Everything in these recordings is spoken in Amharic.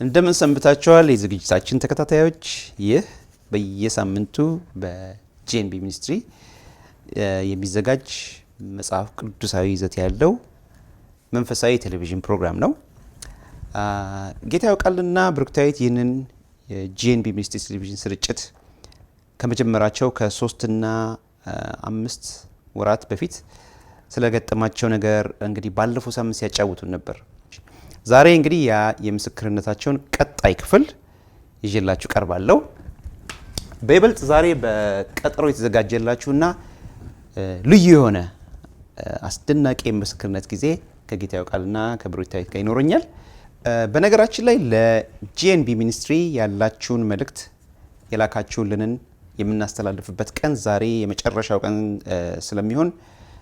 እንደምን ሰንብታችኋል የዝግጅታችን ተከታታዮች? ይህ በየሳምንቱ በጄኤንቢ ሚኒስትሪ የሚዘጋጅ መጽሐፍ ቅዱሳዊ ይዘት ያለው መንፈሳዊ ቴሌቪዥን ፕሮግራም ነው። ጌታ ያውቃልና ብሩክታዊት ይህንን የጄኤንቢ ሚኒስትሪ ቴሌቪዥን ስርጭት ከመጀመራቸው ከ3 እና 5 ወራት በፊት ስለገጠማቸው ነገር እንግዲህ ባለፈው ሳምንት ሲያጫውቱን ነበር። ዛሬ እንግዲህ ያ የምስክርነታቸውን ቀጣይ ክፍል ይዤላችሁ ቀርባለሁ። በይበልጥ ዛሬ በቀጠሮ የተዘጋጀላችሁና ልዩ የሆነ አስደናቂ የምስክርነት ጊዜ ከጌታ ያውቃልና ከብሩክታዊት ጋር ይኖረኛል። በነገራችን ላይ ለጄኤንቢ ሚኒስትሪ ያላችሁን መልእክት የላካችሁልንን የምናስተላልፍበት ቀን ዛሬ የመጨረሻው ቀን ስለሚሆን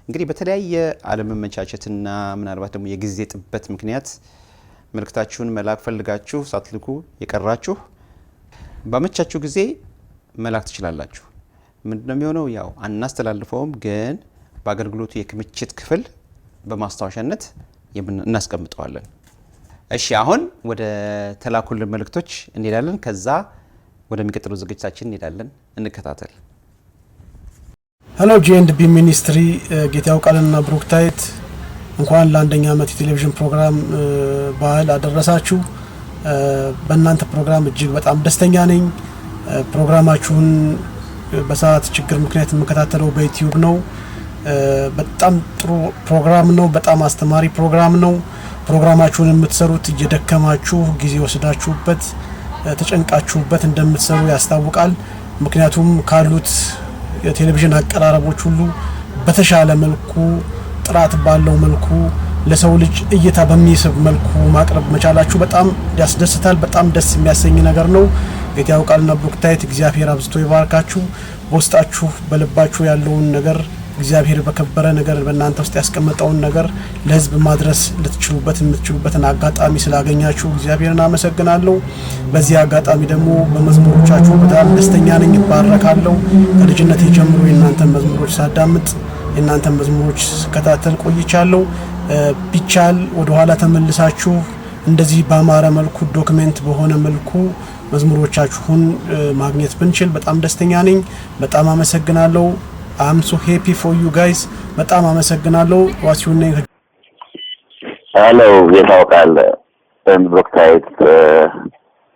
እንግዲህ በተለያየ አለመመቻቸትና ምናልባት ደግሞ የጊዜ ጥበት ምክንያት መልእክታችሁን መላክ ፈልጋችሁ ሳትልኩ የቀራችሁ ባመቻችሁ ጊዜ መላክ ትችላላችሁ። ምንድነው የሚሆነው? ያው አናስተላልፈውም፣ ግን በአገልግሎቱ የክምችት ክፍል በማስታወሻነት እናስቀምጠዋለን። እሺ፣ አሁን ወደ ተላኩልን መልእክቶች እንሄዳለን። ከዛ ወደሚቀጥለው ዝግጅታችን እንሄዳለን። እንከታተል። ሄሎ ጄኤንቢ ሚኒስትሪ፣ ጌታ ያውቃልና ብሩክታዊት እንኳን ለአንደኛ ዓመት የቴሌቪዥን ፕሮግራም በዓል አደረሳችሁ። በእናንተ ፕሮግራም እጅግ በጣም ደስተኛ ነኝ። ፕሮግራማችሁን በሰዓት ችግር ምክንያት የምከታተለው በዩቲዩብ ነው። በጣም ጥሩ ፕሮግራም ነው። በጣም አስተማሪ ፕሮግራም ነው። ፕሮግራማችሁን የምትሰሩት እየደከማችሁ ጊዜ ወስዳችሁበት ተጨንቃችሁበት እንደምትሰሩ ያስታውቃል። ምክንያቱም ካሉት የቴሌቪዥን አቀራረቦች ሁሉ በተሻለ መልኩ ጥራት ባለው መልኩ ለሰው ልጅ እይታ በሚስብ መልኩ ማቅረብ መቻላችሁ በጣም ያስደስታል። በጣም ደስ የሚያሰኝ ነገር ነው። ጌታ ያውቃልና ብሩክታዊት እግዚአብሔር አብዝቶ ይባርካችሁ። በውስጣችሁ በልባችሁ ያለውን ነገር እግዚአብሔር በከበረ ነገር በእናንተ ውስጥ ያስቀመጠውን ነገር ለሕዝብ ማድረስ የምትችሉበትን አጋጣሚ ስላገኛችሁ እግዚአብሔርን አመሰግናለሁ። በዚህ አጋጣሚ ደግሞ በመዝሙሮቻችሁ በጣም ደስተኛ ነኝ፣ እባረካለሁ። ከልጅነቴ ጀምሮ የእናንተን መዝሙሮች ሳዳምጥ የእናንተን መዝሙሮች ስከታተል ቆይቻለሁ። ቢቻል ወደ ኋላ ተመልሳችሁ እንደዚህ በአማረ መልኩ ዶክሜንት በሆነ መልኩ መዝሙሮቻችሁን ማግኘት ብንችል በጣም ደስተኛ ነኝ። በጣም አመሰግናለሁ። I'm so happy for you guys። በጣም አመሰግናለሁ። What's your name? Hello ጌታ ያውቃልና ብሩክታዊት፣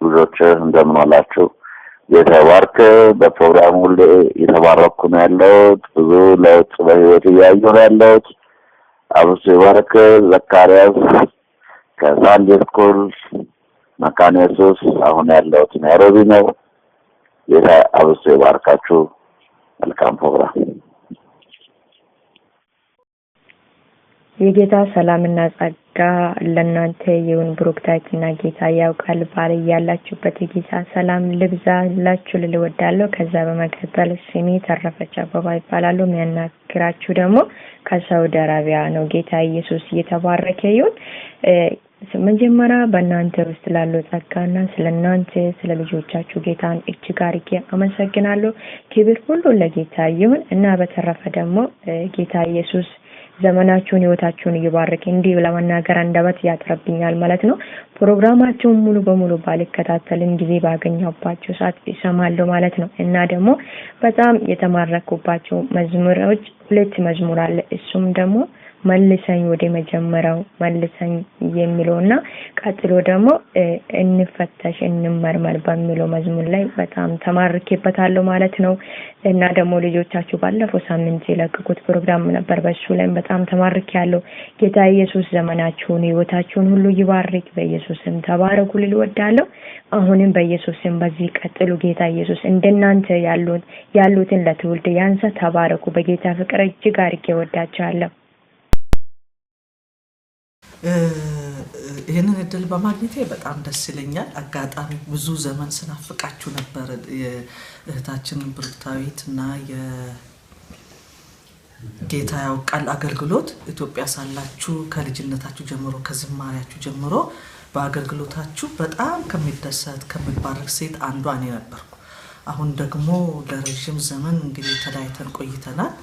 ብዙዎች እንደምን ዋላችሁ? ጌታ ይባርክ። በፕሮግራሙ ሁሉ የተባረኩ ነው ያለሁት። ብዙ ለውጥ በህይወት እያየሁ ነው ያለሁት። አብሶ ይባርክ። ዘካርያስ ከሳንዴ ስኩል መካነ ኢየሱስ አሁን ያለሁት ናይሮቢ ነው። ጌታ አብሶ ይባርካችሁ። መልካም ፕሮግራም። የጌታ ሰላምና ጸጋ ለእናንተ ይሁን። ብሩክታዊትና ጌታ ያውቃል ባል ያላችሁበት የጌታ ሰላም ልብዛላችሁ ልል እወዳለሁ። ከዛ በመቀጠል ስሜ ተረፈች አበባ ይባላል። የሚያናግራችሁ ደግሞ ከሳውዲ አረቢያ ነው። ጌታ ኢየሱስ እየተባረከ ይሁን። መጀመሪያ በእናንተ ውስጥ ላለው ጸጋና ስለናንተ ስለ ልጆቻችሁ ጌታን እጅግ አድርጌ አመሰግናለሁ። ክብር ሁሉ ለጌታ ይሁን እና በተረፈ ደግሞ ጌታ ኢየሱስ ዘመናችሁን ህይወታችሁን ይባርክ። እንዲህ ለመናገር አንደበት ያጥረብኛል ማለት ነው። ፕሮግራማችሁን ሙሉ በሙሉ ባልከታተልን ጊዜ ባገኘሁባችሁ ሰዓት እሰማለሁ ማለት ነው እና ደግሞ በጣም የተማረኩባቸው መዝሙሮች 2 መዝሙር አለ። እሱም ደግሞ መልሰኝ ወደ መጀመሪያው መልሰኝ የሚለውና ቀጥሎ ደግሞ እንፈተሽ እንመርመር በሚለው መዝሙር ላይ በጣም ተማርኬበታለሁ ማለት ነው እና ደግሞ ልጆቻችሁ ባለፈው ሳምንት የለቀቁት ፕሮግራም ነበር። በሱ ላይ በጣም ተማርኬያለሁ። ጌታ ኢየሱስ ዘመናችሁን ህይወታችሁን ሁሉ ይባርክ። በኢየሱስም ተባረኩ ልል እወዳለሁ። አሁንም በኢየሱስም በዚህ ቀጥሉ። ጌታ ኢየሱስ እንደናንተ ያሉትን ለትውልድ ያንሳ። ተባረኩ። በጌታ ፍቅር እጅግ አድርጌ እወዳችኋለሁ። ይሄንን እድል በማግኘቴ በጣም ደስ ይለኛል። አጋጣሚ ብዙ ዘመን ስናፍቃችሁ ነበር እህታችንን ብሩክታዊትና የጌታ ያውቃል አገልግሎት ኢትዮጵያ ሳላችሁ ከልጅነታችሁ ጀምሮ ከዝማሪያችሁ ጀምሮ በአገልግሎታችሁ በጣም ከሚደሰት ከሚባረክ ሴት አንዷ እኔ ነበርኩ። አሁን ደግሞ ለረጅም ዘመን እንግዲህ ተለያይተን ቆይተናል።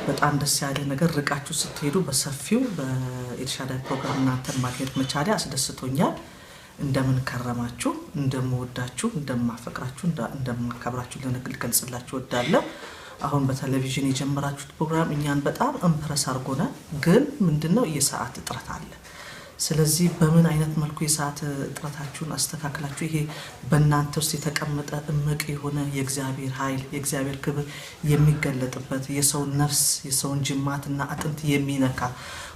በጣም ደስ ያለ ነገር ርቃችሁ ስትሄዱ በሰፊው በኤልሻዳይ ፕሮግራም እናንተን ማግኘት መቻሌ አስደስቶኛል። እንደምን ከረማችሁ እንደምወዳችሁ እንደማፈቅራችሁ እንደማከብራችሁ ልገልጽላችሁ እወዳለሁ። አሁን በቴሌቪዥን የጀመራችሁት ፕሮግራም እኛን በጣም ኢምፕረስ አድርጎናል። ግን ምንድነው የሰዓት እጥረት አለ። ስለዚህ በምን አይነት መልኩ የሰዓት እጥረታችሁን አስተካክላችሁ ይሄ በእናንተ ውስጥ የተቀመጠ እምቅ የሆነ የእግዚአብሔር ኃይል የእግዚአብሔር ክብር የሚገለጥበት የሰውን ነፍስ የሰውን ጅማትና አጥንት የሚነካ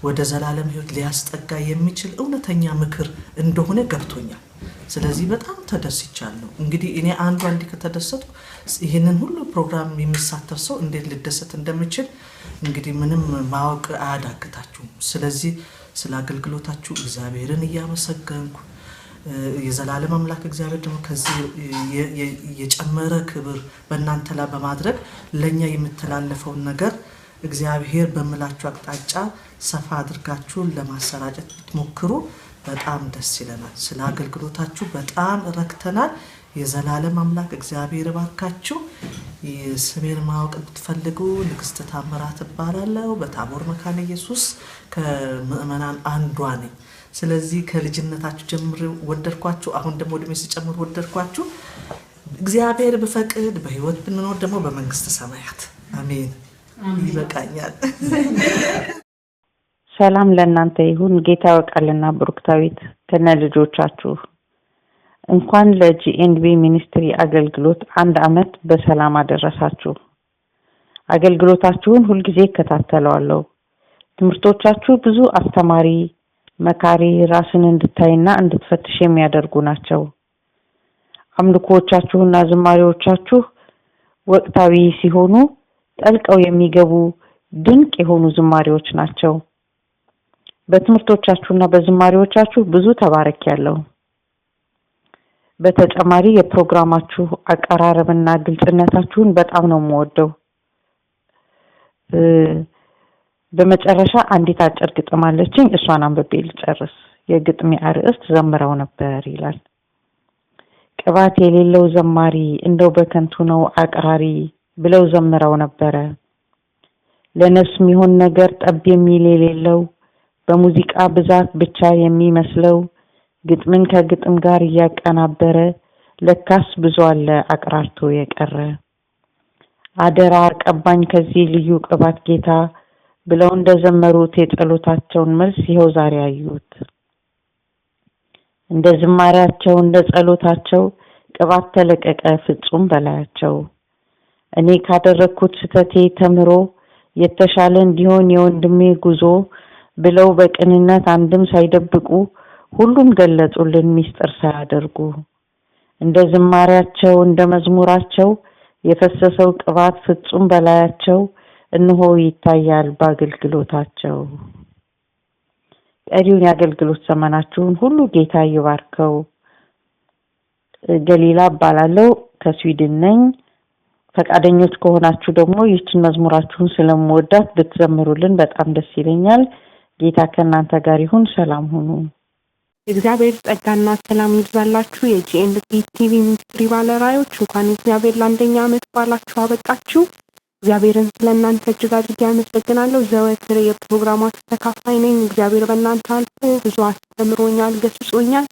ወደ ዘላለም ሕይወት ሊያስጠጋ የሚችል እውነተኛ ምክር እንደሆነ ገብቶኛል። ስለዚህ በጣም ተደስቻለሁ። እንግዲህ እኔ አንድ ከተደሰትኩ ይሄንን ሁሉ ፕሮግራም የሚሳተፍ ሰው እንዴት ሊደሰት እንደሚችል እንግዲህ ምንም ማወቅ አያዳግታችሁም። ስለዚህ ስለ አገልግሎታችሁ እግዚአብሔርን እያመሰገንኩ የዘላለም አምላክ እግዚአብሔር ደግሞ ከዚህ የጨመረ ክብር በእናንተ ላይ በማድረግ ለኛ የምትላለፈውን ነገር እግዚአብሔር በመላችሁ አቅጣጫ ሰፋ አድርጋችሁ ለማሰራጨት ብትሞክሩ በጣም ደስ ይለናል። ስለ አገልግሎታችሁ በጣም ረክተናል። የዘላለም አምላክ እግዚአብሔር ባርካችሁ። የስሜን ማወቅ ብትፈልጉ ንግስት ታምራት እባላለሁ። በታቦር መካነ ኢየሱስ ከምእመናን አንዷ ነኝ። ስለዚህ ከልጅነታችሁ ጀምሮ ወደድኳችሁ። አሁን ደግሞ እድሜ ሲጨምር ወደድኳችሁ። እግዚአብሔር በፈቅድ በህይወት ብንኖር ደግሞ በመንግስተ ሰማያት አሜን። ይበቃኛል። ሰላም ለእናንተ ይሁን። ጌታ ያውቃልና ብሩክታዊት ከነ ልጆቻችሁ እንኳን ለጂኤንቢ ሚኒስትሪ አገልግሎት 1 አመት በሰላም አደረሳችሁ። አገልግሎታችሁን ሁሉ ጊዜ እከታተላለሁ። ትምህርቶቻችሁ ብዙ አስተማሪ፣ መካሪ፣ ራስን እንድታይና እንድትፈትሽ የሚያደርጉ ናቸው። አምልኮቻችሁና ዝማሬዎቻችሁ ወቅታዊ ሲሆኑ ጠልቀው የሚገቡ ድንቅ የሆኑ ዝማሬዎች ናቸው። በትምህርቶቻችሁና በዝማሬዎቻችሁ ብዙ ተባረክያለሁ። በተጨማሪ የፕሮግራማችሁ አቀራረብና ግልጽነታችሁን በጣም ነው የምወደው። በመጨረሻ አንዲት አጭር ግጥም አለችኝ፣ እሷን አንብቤ ልጨርስ። የግጥሜ አርዕስት ዘምረው ነበር ይላል። ቅባት የሌለው ዘማሪ እንደው በከንቱ ነው አቅራሪ ብለው ዘምረው ነበረ። ለነፍስ የሚሆን ነገር ጠብ የሚል የሌለው በሙዚቃ ብዛት ብቻ የሚመስለው ግጥምን ከግጥም ጋር እያቀናበረ ለካስ ብዙ አለ አቅራርቶ የቀረ። አደራ ቀባኝ ከዚህ ልዩ ቅባት ጌታ ብለው እንደዘመሩት የጸሎታቸውን መልስ ይኸው ዛሬ አዩት። እንደ ዝማሬያቸው እንደ ጸሎታቸው ቅባት ተለቀቀ ፍጹም በላያቸው። እኔ ካደረኩት ስተቴ ተምሮ የተሻለ እንዲሆን የወንድሜ ጉዞ ብለው በቅንነት አንድም ሳይደብቁ ሁሉም ገለጹልን ሚስጥር ሳያደርጉ። እንደ ዝማሬያቸው እንደ መዝሙራቸው የፈሰሰው ቅባት ፍጹም በላያቸው እንሆ ይታያል በአገልግሎታቸው። ቀሪውን የአገልግሎት ዘመናችሁን ሁሉ ጌታ ይባርከው። ገሊላ እባላለሁ ከስዊድን ነኝ። ፈቃደኞች ከሆናችሁ ደግሞ ይህችን መዝሙራችሁን ስለምወዳት ብትዘምሩልን በጣም ደስ ይለኛል። ጌታ ከእናንተ ጋር ይሁን። ሰላም ሁኑ። እግዚአብሔር ጸጋና ሰላም ይብዛላችሁ። የጂኤንቢ ቲቪ ሚኒስትሪ ባለራዕዮች እንኳን እግዚአብሔር ለአንደኛ ዓመት ባላችሁ አበቃችሁ። እግዚአብሔርን ስለእናንተ እጅግ አድርጌ አመሰግናለሁ። ዘወትር የፕሮግራማችሁ ተካፋይ ነኝ። እግዚአብሔር በእናንተ አልፎ ብዙ አስተምሮኛል፣ ገስጾኛል።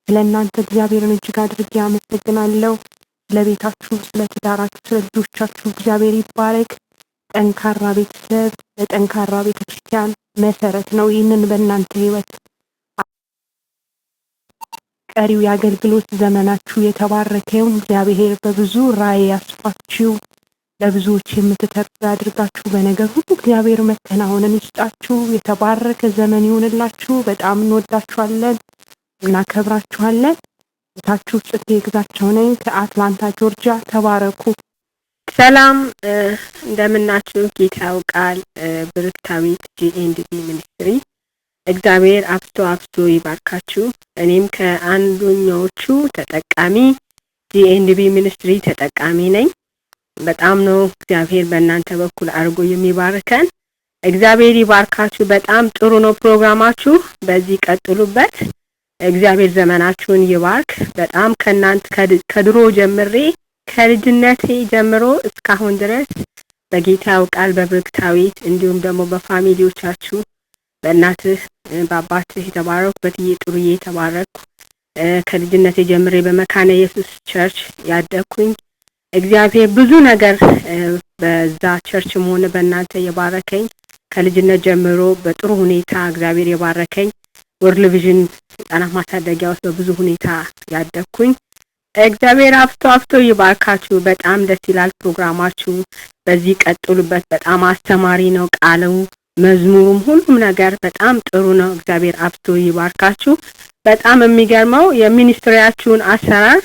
ስለእናንተ እግዚአብሔርን እጅግ አድርጌ አመሰግናለሁ። ስለቤታችሁ፣ ስለ ትዳራችሁ፣ ስለ ልጆቻችሁ እግዚአብሔር ይባረክ። ጠንካራ ቤተሰብ ለጠንካራ ቤተክርስቲያን መሰረት ነው። ይህንን በእናንተ ህይወት ቀሪው የአገልግሎት ዘመናችሁ የተባረከ ይሁን። እግዚአብሔር በብዙ ራእይ ያስፋችሁ፣ ለብዙዎች የምትተርፉ ያድርጋችሁ። በነገር ሁሉ እግዚአብሔር መከናወንን ይስጣችሁ። የተባረከ ዘመን ይሁንላችሁ። በጣም እንወዳችኋለን፣ እናከብራችኋለን። ታችሁ ጽጌ ግዛቸው ነኝ ከአትላንታ ጆርጂያ። ተባረኩ። ሰላም እንደምናችሁ። ጌታ ያውቃል። ብሩክታዊት ጂኤንቢ ሚኒስትሪ እግዚአብሔር አብስቶ ይባርካችሁ። እኔም ከአንዱኞቹ ተጠቃሚ ጂኤንቢ ሚኒስትሪ ተጠቃሚ ነኝ። በጣም ነው እግዚአብሔር በእናንተ በኩል አድርጎ የሚባርከን። እግዚአብሔር ይባርካችሁ። በጣም ጥሩ ነው ፕሮግራማችሁ። በዚህ ቀጥሉበት። እግዚአብሔር ዘመናችሁን ይባርክ። በጣም ከድሮ ጀምሬ ከልጅነቴ ጀምሮ እስካሁን ድረስ በጌታ ያውቃል በብሩክታዊት እንዲሁም ደግሞ በፋሚሊዎቻችሁ በእናትህ በአባትህ የተባረኩ በትዬ ጥሩዬ የተባረኩ ከልጅነቴ ጀምሬ በመካነ ኢየሱስ ቸርች ያደኩኝ እግዚአብሔር ብዙ ነገር በዛ ቸርችም ሆነ በእናንተ የባረከኝ ከልጅነት ጀምሮ በጥሩ ሁኔታ እግዚአብሔር የባረከኝ ወርልድ ቪዥን ህጻናት ማሳደጊያ ውስጥ በብዙ ሁኔታ ያደኩኝ እግዚአብሔር አፍቶ ይባርካችሁ። በጣም ደስ ይላል ፕሮግራማችሁ። በዚህ ቀጥሉበት። በጣም አስተማሪ ነው ቃሉ፣ መዝሙሩም ሁሉም ነገር በጣም ጥሩ ነው። እግዚአብሔር አፍቶ ይባርካችሁ። በጣም የሚገርመው የሚኒስትሪያችሁን አሰራር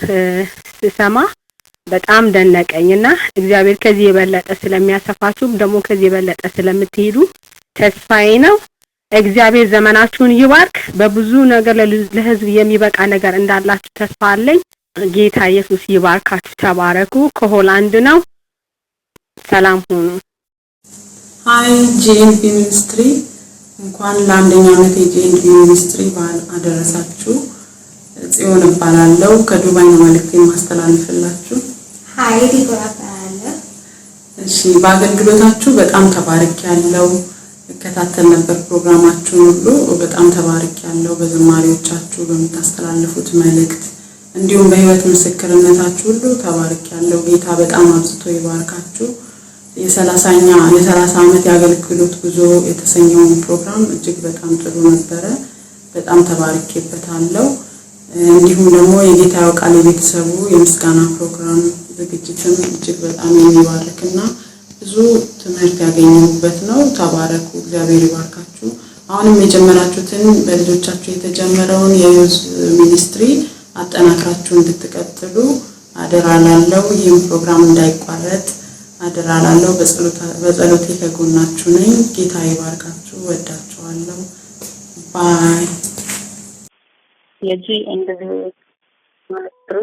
ስሰማ በጣም ደነቀኝና እግዚአብሔር ከዚህ የበለጠ ስለሚያሰፋችሁ ደግሞ ከዚህ የበለጠ ስለምትሄዱ ተስፋዬ ነው። እግዚአብሔር ዘመናችሁን ይባርክ። በብዙ ነገር ለህዝብ የሚበቃ ነገር እንዳላችሁ ተስፋ አለኝ። ጌታ ኢየሱስ ይባርካችሁ። ተባረኩ። ከሆላንድ ነው። ሰላም ሁኑ። ሃይ ጂኤንቢ ሚኒስትሪ እንኳን ለአንደኛ ዓመት የጂኤንቢ ሚኒስትሪ በዓል አደረሳችሁ። ጽዮን እባላለሁ ከዱባይ ነው መልእክት የማስተላልፍላችሁ። ሃይ ዲቦራ እባላለሁ። እሺ በአገልግሎታችሁ በጣም ተባርኬያለሁ። እከታተል ነበር ፕሮግራማችሁን ሁሉ በጣም ተባርኬያለሁ። በዝማሬዎቻችሁ በመታስተላልፉት መልእክት እንዲሁም በህይወት ምስክርነታችሁ ሁሉ ተባርኬያለሁ። ጌታ በጣም አብዝቶ ይባርካችሁ። የ30 ዓመት የአገልግሎት ጉዞ የተሰኘውን ፕሮግራም እጅግ በጣም ጥሩ ነበረ። በጣም ተባርኬበታለሁ። እንዲሁም ደግሞ የጌታ ያውቃል የቤተሰቡ የምስጋና ፕሮግራም ዝግጅትም እጅግ በጣም የሚባርክና ብዙ ትምህርት ያገኘሁበት ነው። ተባረኩ። እግዚአብሔር ይባርካችሁ። አሁንም የጀመራችሁትን በልጆቻችሁ የተጀመረውን የዩዝ ሚኒስትሪ አጠናክራችሁ እንድትቀጥሉ አደራ ላለው ይህን ፕሮግራም እንዳይቋረጥ አደራ ላለው በጸሎቴ ከጎናችሁ ነኝ። ጌታ ይባርካችሁ። ወዳችኋለሁ። ባይ። የጂኤንቢ ሚኒስትሪ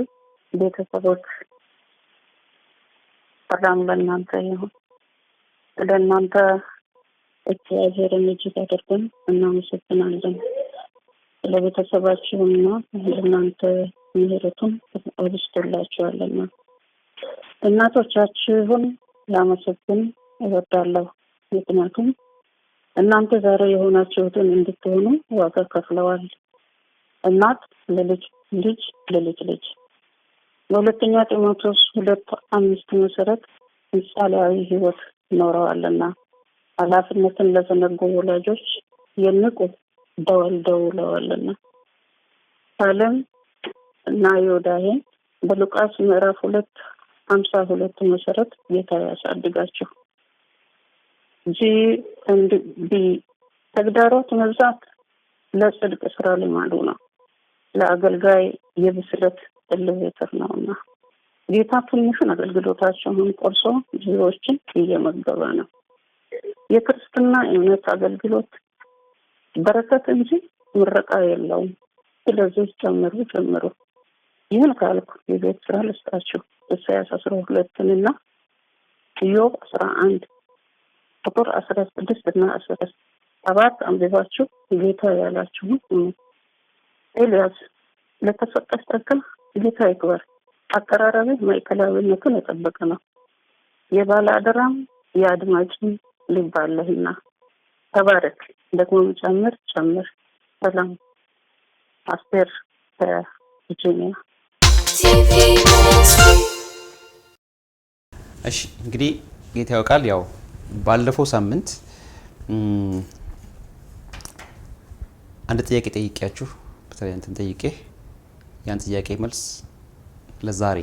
ቤተሰቦች ሰላም ለእናንተ ይሁን። ለእናንተ እግዚአብሔርን እጅግ አድርገን እናመሰግናለን። ለቤተሰባችሁና ለእናንተ ምሕረቱን አብዝቶላችኋልና እናቶቻችሁን ላመሰግን እወዳለሁ። ምክንያቱም እናንተ ዛሬ የሆናችሁትን እንድትሆኑ ዋጋ ከፍለዋል። እናት ለልጅ፣ ልጅ ለልጅ ልጅ። በሁለተኛ ጢሞቴዎስ 2:5 መሰረት ምሳሌያዊ ሕይወት ኖረዋልና ኃላፊነትን ለዘነጉ ወላጆች የንቁ ደወል ደውለዋልና። ሳለም እና ዮዳሄ በሉቃስ ምዕራፍ 2:52 መሰረት ጌታ ያሳድጋችሁ። ጂኤንቢ ተግዳሮት መብዛት ለጽድቅ ስራ ልማዱ ነው፣ ለአገልጋይ የብስለት ኤሌቬተር ነውና ጌታ ትንሹን አገልግሎታቸውን ቆርሶ ብዙዎችን እየመገበ ነው። የክርስትና እምነት አገልግሎት በረከት እንጂ ምረቃ የለውም። ስለዚህ ጨምሩ። ይህን ካልኩ የቤት ስራ ልስጣችሁ። ኢሳይያስ 12 ኢዮብ 11 ቁጥር 16 እና 17 አንብባችሁ ጌታ ያላችሁ ኤልያስ ለተሰጠህ ጸጋ ጌታ ይክበር። አቀራረብ ማዕከላዊነትን የጠበቀ ነው። የባለ አደራም የአድማጭም ልብ አለህና ተባረክ። ደግሞ ጨምር። ሰላም። አስቴር ከvirginia። እሺ እንግዲህ ጌታ ያውቃል። ያው ባለፈው ሳምንት አንድ ጥያቄ ጠይቄያችሁ በተለይ አንተን ጠይቄ ያን ጥያቄ መልስ ለዛሬ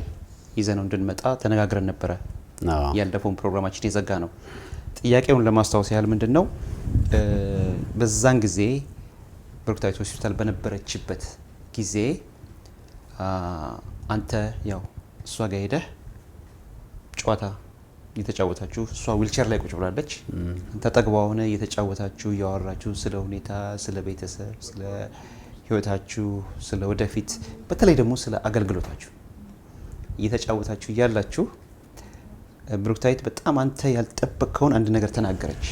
ይዘነው እንድንመጣ ተነጋግረን ነበረ። ያለፈውን ፕሮግራማችን የዘጋ ነው። ጥያቄውን ለማስታወስ ያህል ምንድነው በዛን ጊዜ ብሩክታዊት ሆስፒታል በነበረችበት ጊዜ አንተ ያው እሷ ጋር ሄደህ ጨዋታ እየተጫወታችሁ እሷ ዊልቸር ላይ ቁጭ ብላለች፣ አንተ ጠግባው ሆነ እየተጫወታችሁ እያወራችሁ ስለ ሁኔታ፣ ስለ ቤተሰብ፣ ስለ ህይወታችሁ፣ ስለ ወደፊት በተለይ ደግሞ ስለ አገልግሎታችሁ እየተጫወታችሁ እያላችሁ ብሩክታዊት በጣም አንተ ያልጠበቅከውን አንድ ነገር ተናገረች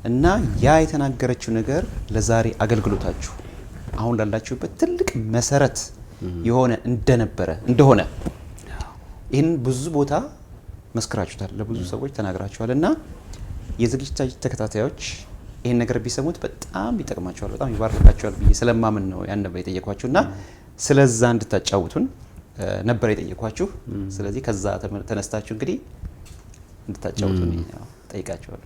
እና ያ የተናገረችው ነገር ለዛሬ አገልግሎታችሁ አሁን ላላችሁበት ትልቅ መሰረት የሆነ እንደሆነ ይህን ብዙ ቦታ መስክራችሁታል፣ ለብዙ ሰዎች ተናግራችኋል እና የዝግጅታችን ተከታታዮች ይህን ነገር ቢሰሙት በጣም ይጠቅማቸዋል፣ በጣም ይባርካቸዋል ብዬ ስለማምን ነው ያን ነበር የጠየኳችሁና ስለዛ እንድታጫውቱን ነበር የጠየኳችሁ። ስለዚህ ከዛ ተነስታችሁ እንግዲህ እንድታጫውቱን ጠይቃችኋለሁ።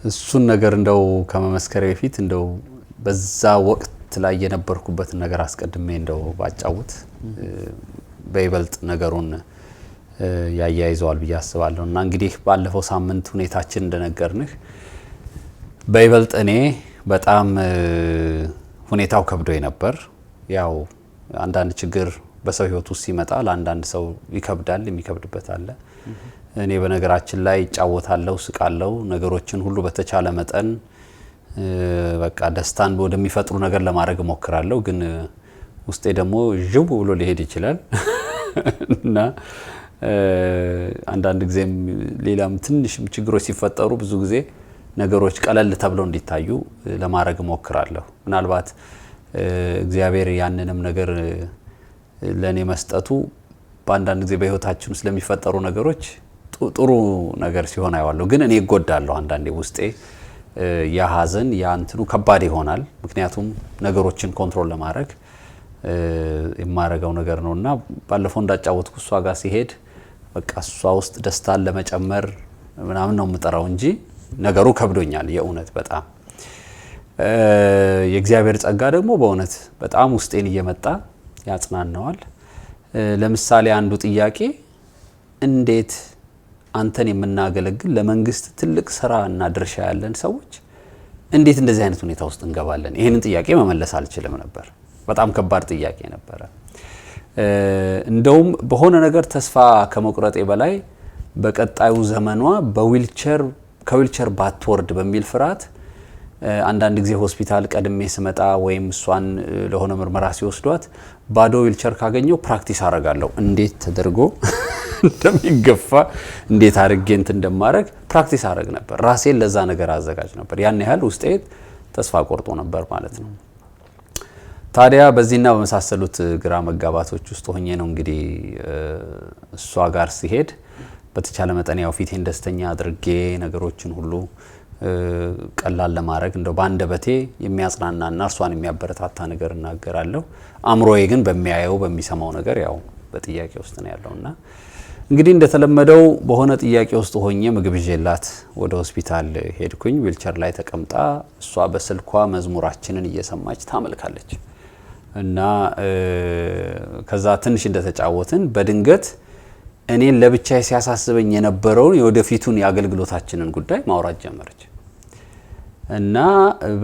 እሱን ነገር እንደው ከመመስከር በፊት እንደው በዛ ወቅት ላይ የነበርኩበትን ነገር አስቀድሜ እንደው ባጫውት በይበልጥ ነገሩን ያያይዘዋል ብዬ አስባለሁ። እና እንግዲህ ባለፈው ሳምንት ሁኔታችን እንደነገርንህ በይበልጥ እኔ በጣም ሁኔታው ከብዶኝ ነበር። ያው አንዳንድ ችግር በሰው ህይወት ውስጥ ሲመጣ ለአንዳንድ ሰው ይከብዳል፣ የሚከብድበት አለ። እኔ በነገራችን ላይ እጫወታለሁ፣ ስቃለሁ፣ ነገሮችን ሁሉ በተቻለ መጠን በቃ ደስታን ወደሚፈጥሩ ነገር ለማድረግ እሞክራለሁ። ግን ውስጤ ደግሞ ጅው ብሎ ሊሄድ ይችላል እና አንዳንድ ጊዜም ሌላም ትንሽም ችግሮች ሲፈጠሩ ብዙ ጊዜ ነገሮች ቀለል ተብለው እንዲታዩ ለማድረግ እሞክራለሁ። ምናልባት እግዚአብሔር ያንንም ነገር ለኔ መስጠቱ በአንዳንድ ጊዜ በህይወታችን ስለሚፈጠሩ ነገሮች ጥሩ ነገር ሲሆን አይዋለሁ። ግን እኔ እጎዳለሁ አንዳንዴ ውስጤ ያ ሀዘን ያ እንትኑ ከባድ ይሆናል። ምክንያቱም ነገሮችን ኮንትሮል ለማድረግ የማረጋው ነገር ነውና ባለፈው እንዳጫወትኩ እሷ ጋር ሲሄድ በቃ እሷ ውስጥ ደስታን ለመጨመር ምናምን ነው የምጠራው እንጂ ነገሩ ከብዶኛል የእውነት በጣም። የእግዚአብሔር ጸጋ ደግሞ በእውነት በጣም ውስጤን እየመጣ ያጽናናዋል። ለምሳሌ አንዱ ጥያቄ እንዴት አንተን የምናገለግል ለመንግስት ትልቅ ስራ እና ድርሻ ያለን ሰዎች እንዴት እንደዚህ አይነት ሁኔታ ውስጥ እንገባለን? ይሄንን ጥያቄ መመለስ አልችልም ነበር። በጣም ከባድ ጥያቄ ነበረ። እንደውም በሆነ ነገር ተስፋ ከመቁረጤ በላይ በቀጣዩ ዘመኗ ከዊልቸር ባትወርድ በሚል ፍርሃት አንዳንድ ጊዜ ሆስፒታል ቀድሜ ስመጣ ወይም እሷን ለሆነ ምርመራ ሲወስዷት ባዶ ዊልቸር ካገኘው ፕራክቲስ አረጋለሁ። እንዴት ተደርጎ እንደሚገፋ እንዴት አድርጌ እንትን እንደማረግ ፕራክቲስ አረግ ነበር። ራሴን ለዛ ነገር አዘጋጅ ነበር። ያን ያህል ውስጤ ተስፋ ቆርጦ ነበር ማለት ነው። ታዲያ በዚህና በመሳሰሉት ግራ መጋባቶች ውስጥ ሆኜ ነው እንግዲህ እሷ ጋር ሲሄድ በተቻለ መጠን ያው ፊቴን ደስተኛ አድርጌ ነገሮችን ሁሉ ቀላል ለማድረግ እንደው ባንደበቴ የሚያጽናናና እርሷን የሚያበረታታ ነገር እናገራለሁ። አእምሮዬ ግን በሚያየው በሚሰማው ነገር ያው በጥያቄ ውስጥ ነው ያለውና እንግዲህ እንደተለመደው በሆነ ጥያቄ ውስጥ ሆኜ ምግብ ይዤላት ወደ ሆስፒታል ሄድኩኝ። ዊልቸር ላይ ተቀምጣ እሷ በስልኳ መዝሙራችንን እየሰማች ታመልካለች እና ከዛ ትንሽ እንደተጫወትን በድንገት እኔን ለብቻዬ ሲያሳስበኝ የነበረውን የወደፊቱን የአገልግሎታችንን ጉዳይ ማውራት ጀመረች እና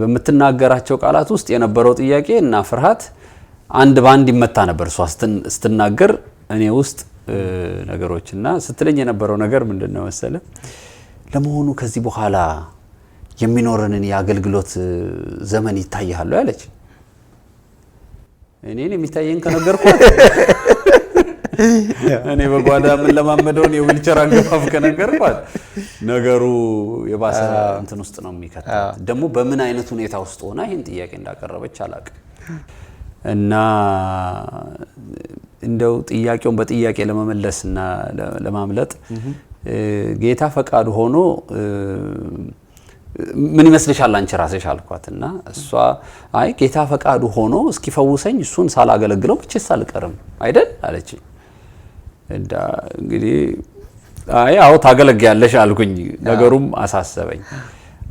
በምትናገራቸው ቃላት ውስጥ የነበረው ጥያቄ እና ፍርሃት አንድ ባንድ ይመታ ነበር። እሷ ስትናገር እኔ ውስጥ ነገሮችና ስትለኝ የነበረው ነገር ምንድነው መሰለ? ለመሆኑ ከዚህ በኋላ የሚኖረንን የአገልግሎት ዘመን ይታያል ያለች። እኔን የሚታየን ከነገርኳት እኔ በጓዳ ምን ለማመደውን የዊልቸር አንገፋፍ ከነገርኳት ነገሩ የባሰ እንትን ውስጥ ነው የሚከታት። ደግሞ በምን አይነት ሁኔታ ውስጥ ሆና ይሄን ጥያቄ እንዳቀረበች አላውቅም። እና እንደው ጥያቄውን በጥያቄ ለመመለስና ለማምለጥ ጌታ ፈቃዱ ሆኖ ምን ይመስልሻል አንቺ ራስሽ አልኳትና እሷ አይ ጌታ ፈቃዱ ሆኖ እስኪፈውሰኝ እሱን ሳላገለግለው ብቻ ሳልቀርም አይደል አለች። እንዳ እንግዲህ አይ አው ታገለግያለሽ አልኩኝ። ነገሩም አሳሰበኝ።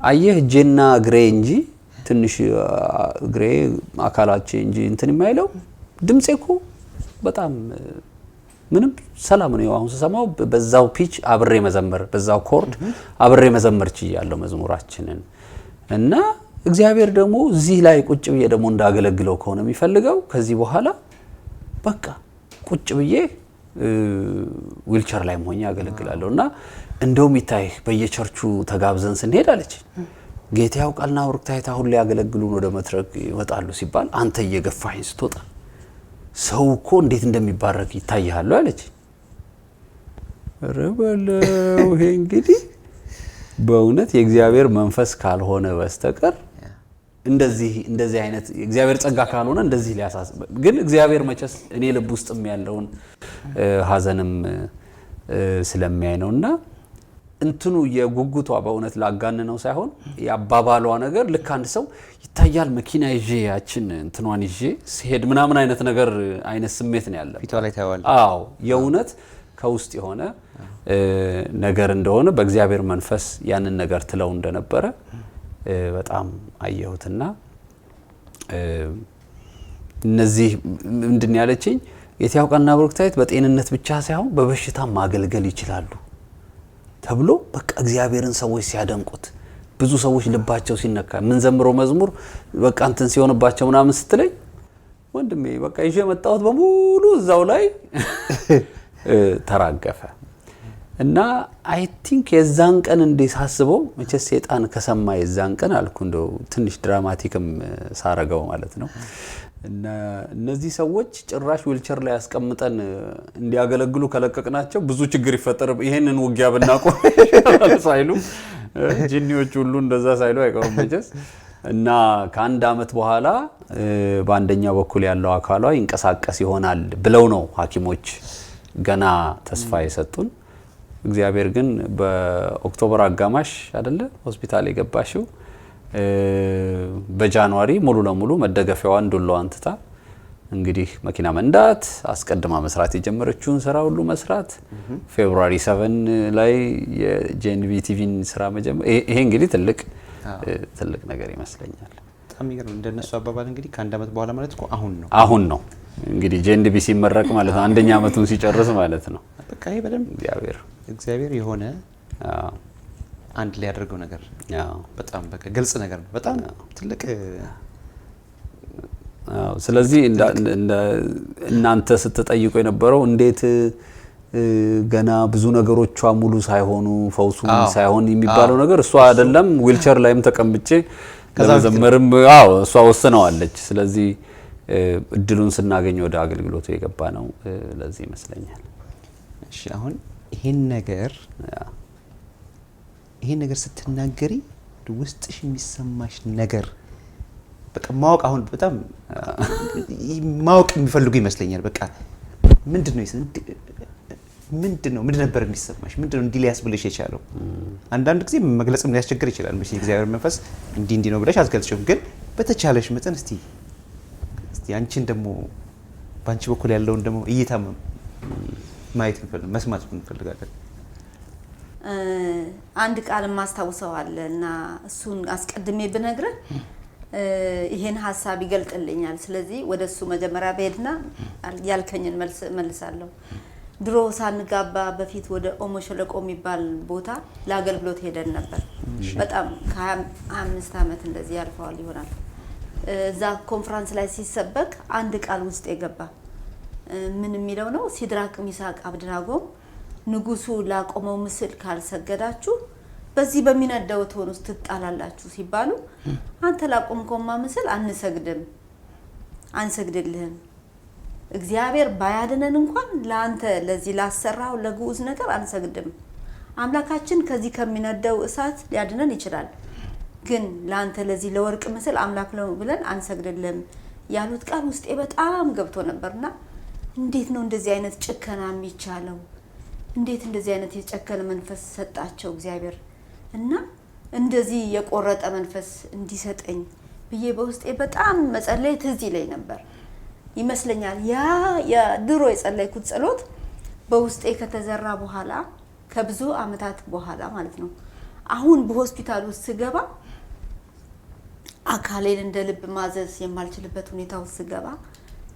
አየህ እጄና እግሬ እንጂ ትንሽ እግሬ አካላቼ እንጂ እንትን የማይለው ድምጼ እኮ በጣም ምንም ሰላም ነው። አሁን ስሰማው በዛው ፒች አብሬ መዘመር በዛው ኮርድ አብሬ መዘመር ችያለሁ መዝሙራችንን እና እግዚአብሔር ደግሞ እዚህ ላይ ቁጭ ብዬ ደግሞ እንዳገለግለው ከሆነ የሚፈልገው ከዚህ በኋላ በቃ ቁጭ ብዬ ዊልቸር ላይ ሆኜ አገለግላለሁና እንደውም ይታይህ በየቸርቹ ተጋብዘን ስንሄድ አለች ጌታ ያውቃልና ወርክታይታ ሁሉ ያገለግሉን ወደ መድረክ ይወጣሉ ሲባል አንተ እየገፋኸኝ ስትወጣ ሰው እኮ እንዴት እንደሚባረክ ይታያል አለች። ረበለው ይሄ እንግዲህ በእውነት የእግዚአብሔር መንፈስ ካልሆነ በስተቀር እንደዚህ አይነት እግዚአብሔር ጸጋ ካልሆነ እንደዚህ ሊያሳስብ ግን እግዚአብሔር መቸስ እኔ ልብ ውስጥም ያለውን ሀዘንም ስለሚያይ ነውና እንትኑ የጉጉቷ በእውነት ላጋነነው ሳይሆን ያባባሏ ነገር ልክ አንድ ሰው ይታያል መኪና ይዤ ያችን እንትኗን ይዤ ሲሄድ ምናምን አይነት ነገር አይነት ስሜት ነው ያለው ፊቷ ላይ ታያዋል። አዎ የእውነት ከውስጥ የሆነ ነገር እንደሆነ በእግዚአብሔር መንፈስ ያንን ነገር ትለው እንደነበረ በጣም አየሁትና እነዚህ ምንድን ያለችኝ የቲያውቃልና ብሩክታይት በጤንነት ብቻ ሳይሆን በበሽታ ማገልገል ይችላሉ ተብሎ በቃ እግዚአብሔርን ሰዎች ሲያደንቁት ብዙ ሰዎች ልባቸው ሲነካ ምን ዘምረው መዝሙር በቃ እንትን ሲሆንባቸው ምናምን ስትለኝ ወንድሜ በቃ ይዤ መጣሁት በሙሉ እዛው ላይ ተራገፈ እና አይ ቲንክ የዛን ቀን ሳስበው መቼስ ሰይጣን ከሰማ የዛን ቀን አልኩ እንደው ትንሽ ድራማቲክም ሳረገው ማለት ነው እና እነዚህ ሰዎች ጭራሽ ዊልቸር ላይ ያስቀምጠን እንዲያገለግሉ ከለቀቅናቸው ብዙ ችግር ይፈጠር ይሄንን ውጊያ ብናቆም ሳይሉ ጂኒዎች ሁሉ እንደዛ ሳይሉ አይቀርም መቼስ እና ከአንድ አመት በኋላ በአንደኛው በኩል ያለው አካሏ ይንቀሳቀስ ይሆናል ብለው ነው ሐኪሞች ገና ተስፋ የሰጡን እግዚአብሔር ግን በኦክቶበር አጋማሽ አይደለ ሆስፒታል የገባሽው በጃንዋሪ ሙሉ ለሙሉ መደገፊያዋን ዱላዋን ትታ እንግዲህ መኪና መንዳት አስቀድማ መስራት የጀመረችውን ስራ ሁሉ መስራት ፌብሩዋሪ 7 ላይ የጄንቢ ቲቪን ስራ መጀመር ይሄ እንግዲህ ትልቅ ነገር ይመስለኛል በጣም ይገርም እንደነሱ አባባል እንግዲህ ከአንድ አመት በኋላ ማለት እኮ አሁን ነው እንግዲህ ጄንቢ ሲመረቅ ማለት ነው አንደኛ አመቱን ሲጨርስ ማለት ነው በቃ ይሄ በደንብ እግዚአብሔር የሆነ አንድ ላይ ያደርገው ነገር በጣም በቃ ግልጽ ነገር ነው በጣም ትልቅ ስለዚህ እናንተ ስትጠይቁ የነበረው እንዴት ገና ብዙ ነገሮቿ ሙሉ ሳይሆኑ ፈውሱ ሳይሆን የሚባለው ነገር እሷ አይደለም ዊልቸር ላይም ተቀምጬ ከዛመርም እሷ ወሰነዋለች ስለዚህ እድሉን ስናገኝ ወደ አገልግሎቱ የገባ ነው ለዚህ ይመስለኛል እሺ አሁን ይሄን ነገር ስትናገሪ ውስጥሽ የሚሰማሽ ነገር በቃ ማወቅ አሁን በጣም ማወቅ የሚፈልጉ ይመስለኛል በቃ ምንድነው ምን ነበር የሚሰማሽ ምንድነው እንዲህ ሊያስብልሽ የቻለው አንዳንድ ጊዜ መግለጽም ሊያስቸግር ይችላል ምሽ እግዚአብሔር መንፈስ እንዲህ ነው ብለሽ አስገልጽሽም ግን በተቻለሽ መጠን እስቲ አንቺን ደሞ ባንቺ በኩል ያለውን ደሞ እይታ ማየት መስማት እንፈልጋለን አንድ ቃል ማስተዋወሰው አለና እሱን አስቀድሜ ብነግርህ ይሄን ሐሳብ ይገልጥልኛል ስለዚህ ወደሱ መጀመሪያ በሄድና ያልከኝን መልሳለሁ ድሮ ሳንጋባ በፊት ወደ ኦሞ ሸለቆ የሚባል ቦታ ለአገልግሎት ሄደን ነበር በጣም ከ25 አመት እንደዚህ ያልፈዋል ይሆናል እዛ ኮንፈረንስ ላይ ሲሰበክ አንድ ቃል ውስጥ የገባ ምን የሚለው ነው ሲድራቅ ሚሳቅ አብደናጎ ንጉሱ ላቆመው ምስል ካልሰገዳችሁ በዚህ በሚነደው ቶን ውስጥ ትጣላላችሁ ሲባሉ አንተ ላቆምከውማ ምስል አንሰግድልህም እግዚአብሔር ባያድነን እንኳን ለአንተ ለዚህ ላሰራው ለግዑዝ ነገር አንሰግድም አምላካችን ከዚህ ከሚነደው እሳት ሊያድነን ይችላል ግን ለአንተ ለዚህ ለወርቅ ምስል አምላክ ነው ብለን አንሰግድልህም ያሉት ቃል ውስጤ በጣም ገብቶ ነበርና እንዴት ነው እንደዚህ አይነት ጭከና የሚቻለው እንዴት እንደዚህ አይነት የጨከነ መንፈስ ሰጣቸው እግዚአብሔር እና እንደዚህ የቆረጠ መንፈስ እንዲሰጠኝ ብዬ በውስጤ በጣም መጸለይ ትዝ ይለኝ ነበር ይመስለኛል ያ ድሮ የጸለይኩት ጸሎት በውስጤ ከተዘራ በኋላ ከብዙ አመታት በኋላ ማለት ነው አሁን በሆስፒታል ውስጥ ስገባ አካሌን እንደ ልብ ማዘዝ የማልችልበት ሁኔታ ውስጥ ስገባ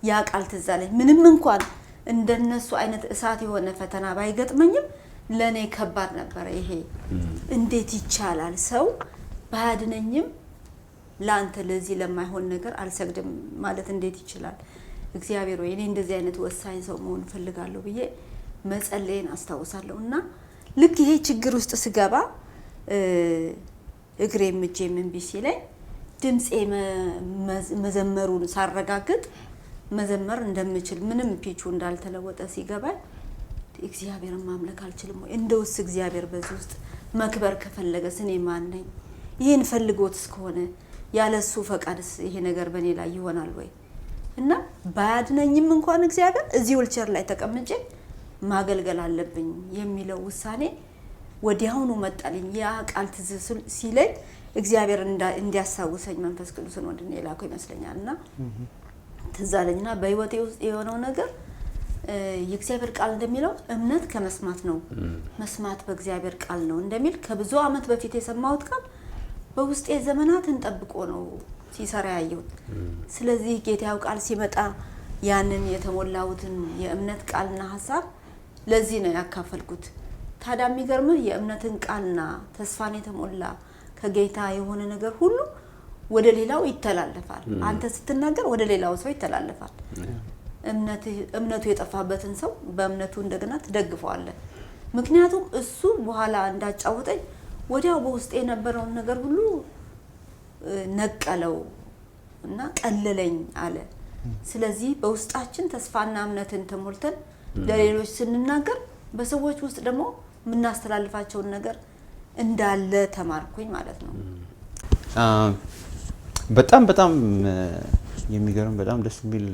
ያ ቃል ትዝ አለኝ ምንም እንኳን እንደነሱ አይነት እሳት የሆነ ፈተና ባይገጥመኝም ለኔ ከባድ ነበር ይሄ እንዴት ይቻላል ሰው ባያድነኝም ላንተ ለዚህ ለማይሆን ነገር አልሰግድም ማለት እንዴት ይችላል እግዚአብሔር ወይ እኔ እንደዚህ አይነት ወሳኝ ሰው መሆን ፈልጋለሁ ብዬ መጸለይን አስታውሳለሁና ልክ ይሄ ችግር ውስጥ ስገባ እግሬ ምጄ ምን ቢሲለኝ ድምጼ መዘመሩን ሳረጋግጥ መዘመር እንደምችል ምንም ፒቹ እንዳልተለወጠ ሲገባኝ እግዚአብሔርን ማምለክ አልችልም ወይ እንደውስ እግዚአብሔር በዚህ ውስጥ መክበር ከፈለገ እኔ ማን ነኝ ይሄን ፈልጎት እስከሆነ ያለሱ ፈቃድስ ይሄ ነገር በኔ ላይ ይሆናል ወይ እና ባያድነኝም እንኳን እግዚአብሔር እዚህ ዊልቸር ላይ ተቀምጬ ማገልገል አለብኝ የሚለው ውሳኔ ወዲያውኑ መጣልኝ ያ ቃል ትዝ ሲለኝ እግዚአብሔር እንዲያሳውሰኝ መንፈስ ቅዱስን ወደ እኔ ላከው ይመስለኛልና ትዛለኝና በህይወቴ ውስጥ የሆነው ነገር የእግዚአብሔር ቃል እንደሚለው እምነት ከመስማት ነው መስማት በእግዚአብሔር ቃል ነው እንደሚል ከብዙ አመት በፊት የሰማሁት ቃል በውስጤ ዘመናትን ጠብቆ ነው ሲሰራ ያየሁት ስለዚህ ጌታው ቃል ሲመጣ ያንን የተሞላውትን የእምነት ቃልና ሐሳብ ለዚህ ነው ያካፈልኩት ታዲያ የሚገርምህ የእምነትን ቃልና ተስፋን የተሞላ ከጌታ የሆነ ነገር ሁሉ ወደ ሌላው ይተላለፋል አንተ ስትናገር ወደ ሌላው ሰው ይተላለፋል እምነቱ የጠፋበትን ሰው በእምነቱ እንደገና ትደግፈዋለህ ምክንያቱም እሱ በኋላ እንዳጫወተኝ ወዲያው በውስጤ የነበረው ነገር ሁሉ ነቀለው እና ቀለለኝ አለ ስለዚህ በውስጣችን ተስፋና እምነትን ተሞልተን ለሌሎች ስንናገር በሰዎች ውስጥ ደግሞ ምናስተላልፋቸው ነገር እንዳለ ተማርኩኝ ማለት ነው በጣም የሚገርም በጣም ደስ የሚል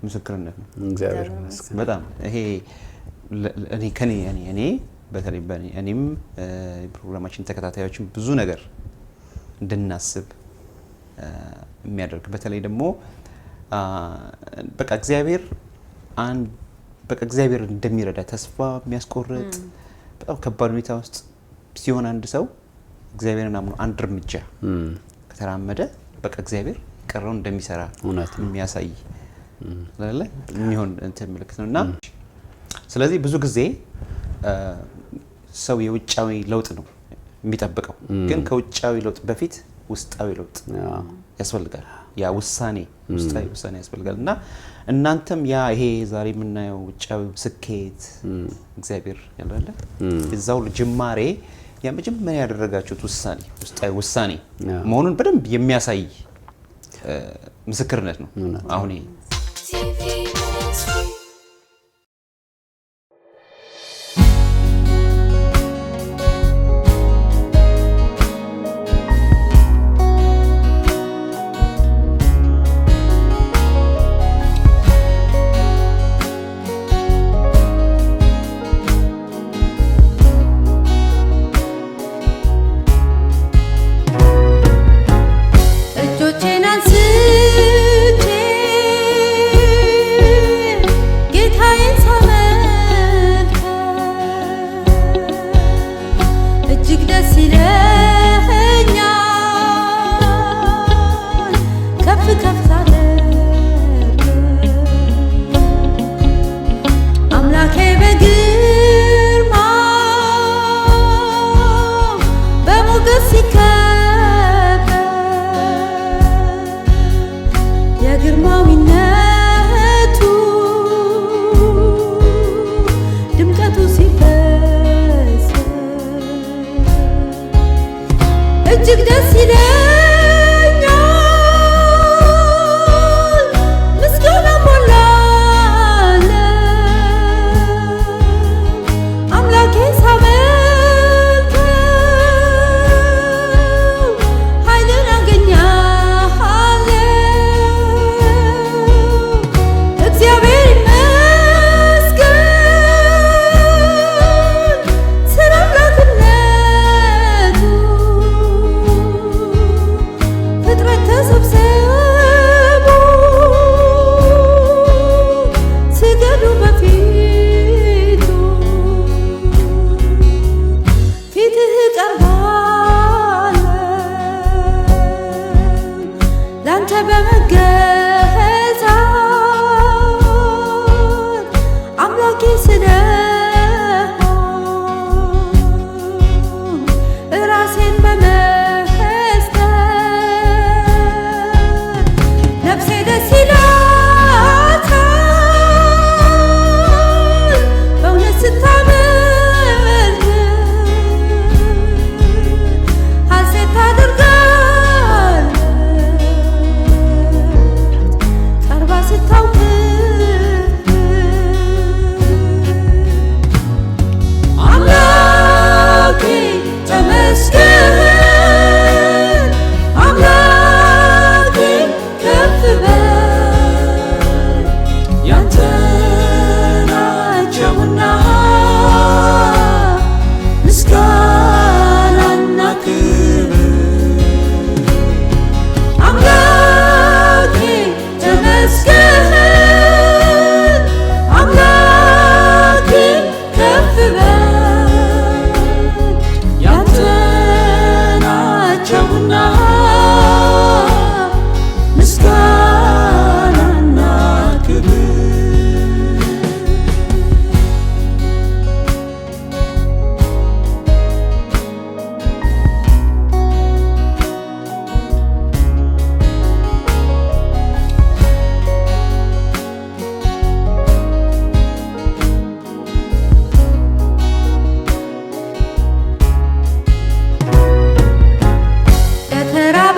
ምስክርነት ነው እግዚአብሔር ይመስገን በጣም ይሄ እኔ በተለይ እኔም ፕሮግራማችን ተከታታዮችን ብዙ ነገር እንድናስብ የሚያደርግ በተለይ ደግሞ በቃ እግዚአብሔር እንደሚረዳ ተስፋ የሚያስቆርጥ በጣም ከባድ ሁኔታ ውስጥ ሲሆን አንድ ሰው እግዚአብሔርን አምኖ አንድ እርምጃ ከተራመደ በቃ እግዚአብሔር ቀረውን እንደሚሰራ የሚያሳይ አይደለ የሚሆን እንትን ምልክት ነውና ስለዚህ ብዙ ጊዜ ሰው የውጫዊ ለውጥ ነው የሚጠብቀው ግን ከውጫዊ ለውጥ በፊት ውስጣዊ ለውጥ ያስፈልጋል ያ ውሳኔ ውስጣዊ ውሳኔ ያስፈልጋልና እናንተም ያ ይሄ ዛሬ የምናየው ውጫዊ ስኬት እግዚአብሔር ያለለ እዛው ጅማሬ ያ መጀመሪያ ያደረጋችሁት ውሳኔ ውስጣዊ ውሳኔ መሆኑን በደንብ የሚያሳይ ምስክርነት ነው አሁን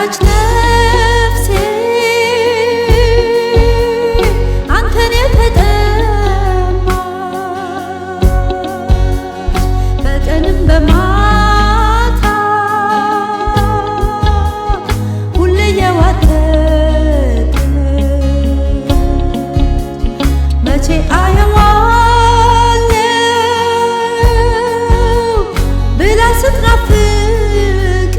ራበች ነፍሴ አንተን የተጠማች በቀንም በማታ ሁሌ የዋተተች መቼ አየዋለሁ ብላ ስትናፍቅ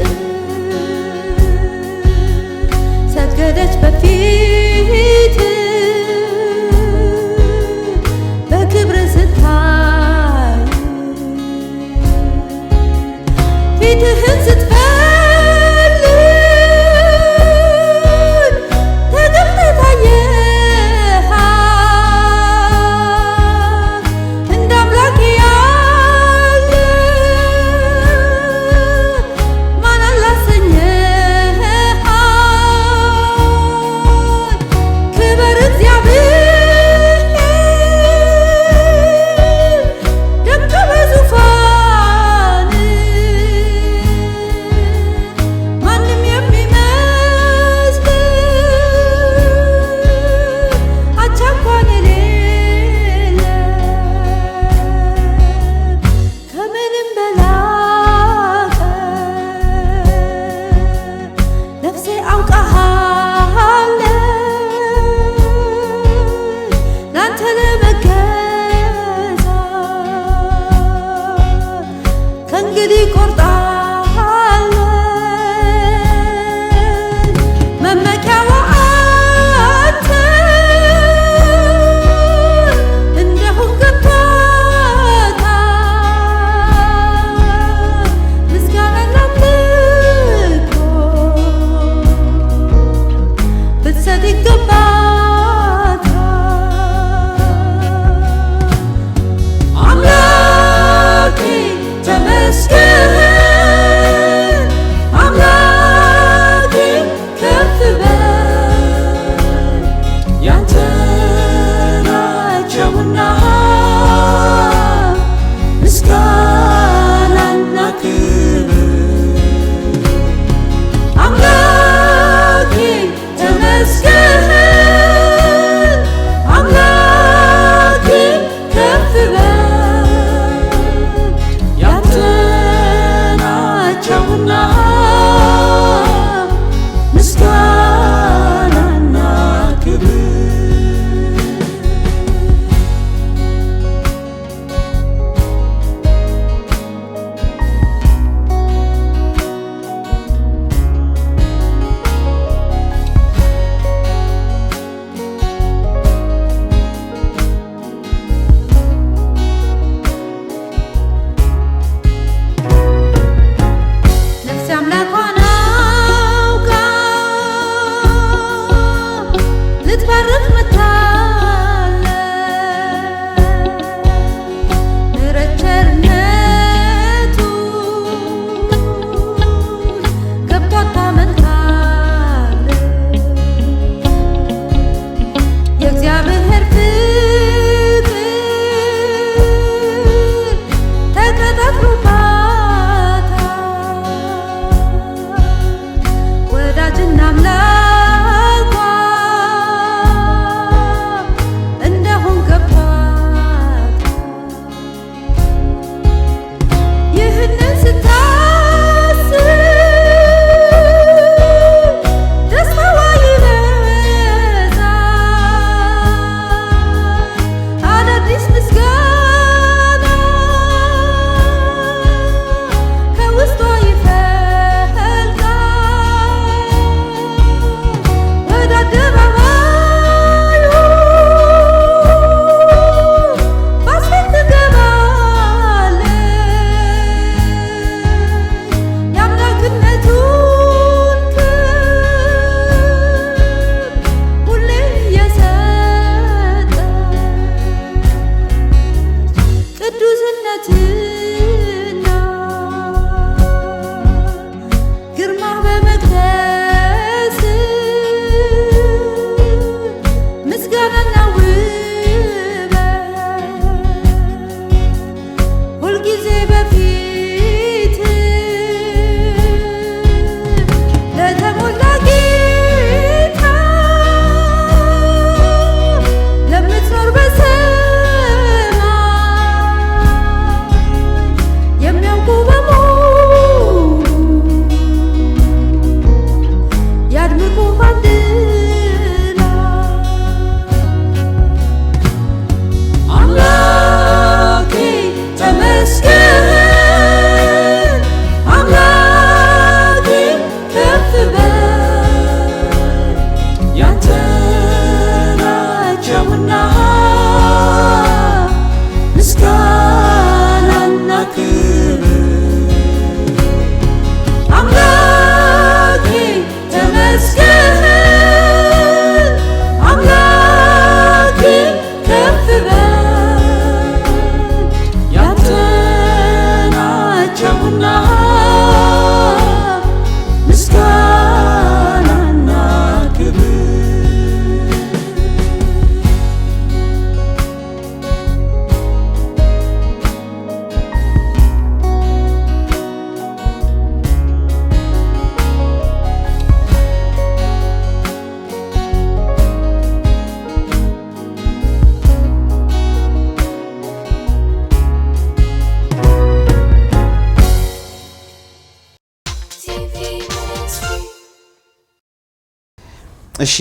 እሺ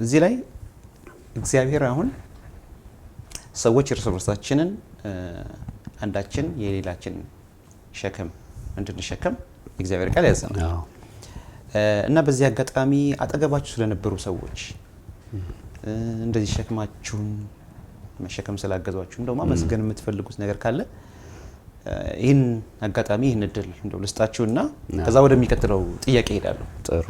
እዚህ ላይ እግዚአብሔር አሁን ሰዎች እርስ በርሳችንን አንዳችን የሌላችን ሸክም እንድንሸከም እግዚአብሔር ቃል ያዘናል እና በዚህ አጋጣሚ አጠገባችሁ ስለነበሩ ሰዎች እንደዚህ ሸክማችሁን መሸከም ስላገዟችሁ እንደው ማመስገን የምትፈልጉት ነገር ካለ ይህን አጋጣሚ ይህን እድል እንደው ልስጣችሁና ከዛ ወደሚቀጥለው ጥያቄ ሄዳለሁ። ጥሩ።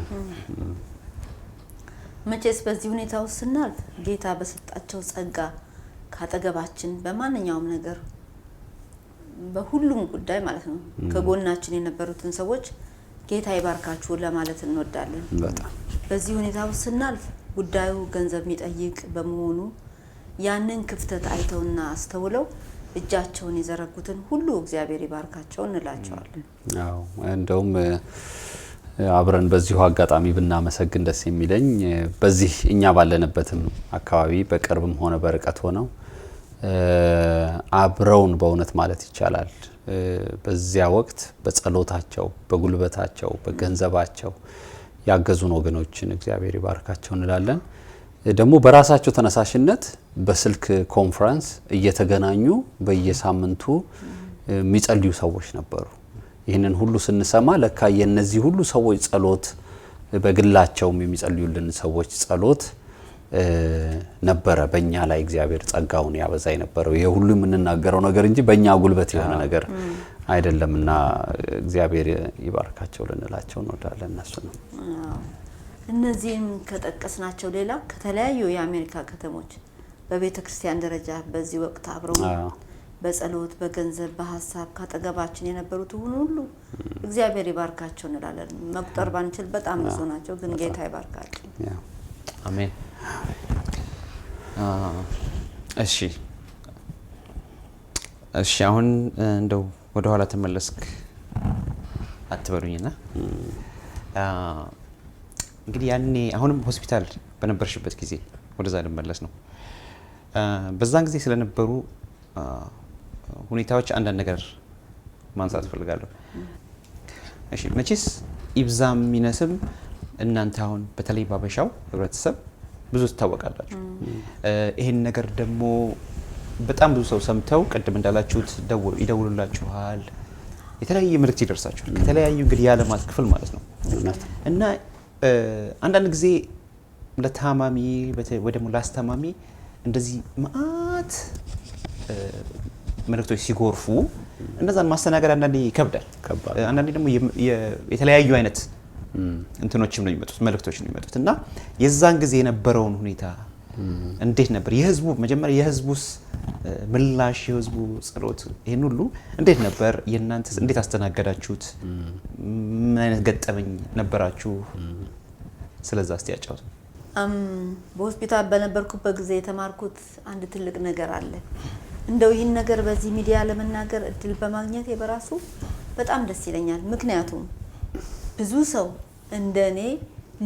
መቼስ በዚህ ሁኔታ ውስጥ ስናልፍ ጌታ በሰጣቸው ጸጋ ካጠገባችን በማንኛውም ነገር በሁሉም ጉዳይ ማለት ነው ከጎናችን የነበሩትን ሰዎች ጌታ ይባርካችሁ ለማለት እንወዳለን። በጣም በዚህ ሁኔታ ውስጥ ስናልፍ ጉዳዩ ገንዘብ የሚጠይቅ በመሆኑ ያንን ክፍተት አይተውና አስተውለው እጃቸውን የዘረጉትን ሁሉ እግዚአብሔር ይባርካቸው እንላቸዋለን። አዎ እንደውም አብረን በዚሁ አጋጣሚ ብናመሰግን ደስ የሚለኝ በዚህ እኛ ባለንበትም አካባቢ በቅርብም ሆነ በርቀት ሆነው አብረውን በእውነት ማለት ይቻላል በዚያ ወቅት በጸሎታቸው፣ በጉልበታቸው፣ በገንዘባቸው ያገዙን ወገኖችን እግዚአብሔር ይባርካቸው እንላለን። ደግሞ በራሳቸው ተነሳሽነት በስልክ ኮንፈረንስ እየተገናኙ በየሳምንቱ የሚጸልዩ ሰዎች ነበሩ። ይህንን ሁሉ ስንሰማ ለካ የነዚህ ሁሉ ሰዎች ጸሎት በግላቸውም የሚጸልዩልን ሰዎች ጸሎት ነበረ በእኛ ላይ እግዚአብሔር ጸጋውን ያበዛ የነበረው። ይሄ ሁሉ የምንናገረው ነገር እንጂ በእኛ ጉልበት የሆነ ነገር አይደለምና እግዚአብሔር ይባርካቸው ልንላቸው እንወዳለን። እነሱ ነው እነዚህም ከጠቀስናቸው ሌላ ከተለያዩ የአሜሪካ ከተሞች በቤተ ክርስቲያን ደረጃ በዚህ ወቅት አብረው በጸሎት በገንዘብ በሐሳብ ካጠገባችን የነበሩት ሁሉ እግዚአብሔር ይባርካቸው እንላለን። መቁጠር ባንችል በጣም ብዙ ናቸው፣ ግን ጌታ ይባርካቸው። አሜን። እሺ እሺ አሁን እንደው ወደ ኋላ ተመለስክ አትበሉኝና እንግዲህ ያኔ አሁንም ሆስፒታል በነበርሽበት ጊዜ ወደዛ ልመለስ ነው። በዛን ጊዜ ስለነበሩ ሁኔታዎች አንዳንድ ነገር ማንሳት ፈልጋለሁ። እሺ መቼስ ይብዛም ይነስም እናንተ አሁን በተለይ ባበሻው ህብረተሰብ ብዙ ትታወቃላችሁ። ይሄን ነገር ደግሞ በጣም ብዙ ሰው ሰምተው ቅድም እንዳላችሁት ይደውሉላችኋል፣ የተለያየ መልእክት ይደርሳችኋል ከተለያዩ እንግዲህ የዓለማት ክፍል ማለት ነው እና አንዳንድ ጊዜ ለታማሚ ወይ ደግሞ ላስታማሚ እንደዚህ ማአት መልእክቶች ሲጎርፉ እነዛን ማስተናገድ አንዳንዴ ይከብዳል። አንዳንዴ ደግሞ የተለያዩ አይነት እንትኖችም ነው የሚመጡት መልእክቶች ነው የሚመጡት እና የዛን ጊዜ የነበረውን ሁኔታ እንዴት ነበር? የህዝቡ መጀመሪያ የህዝቡስ ምላሽ የህዝቡ ጸሎት ይሄን ሁሉ እንዴት ነበር? የእናንተ እንዴት አስተናገዳችሁት? ምን አይነት ገጠመኝ ነበራችሁ? ስለዛ እስቲ ያጫውቱ። በሆስፒታል በነበርኩበት ጊዜ የተማርኩት አንድ ትልቅ ነገር አለ። እንደው ይህን ነገር በዚህ ሚዲያ ለመናገር እድል በማግኘት በራሱ በጣም ደስ ይለኛል። ምክንያቱም ብዙ ሰው እንደኔ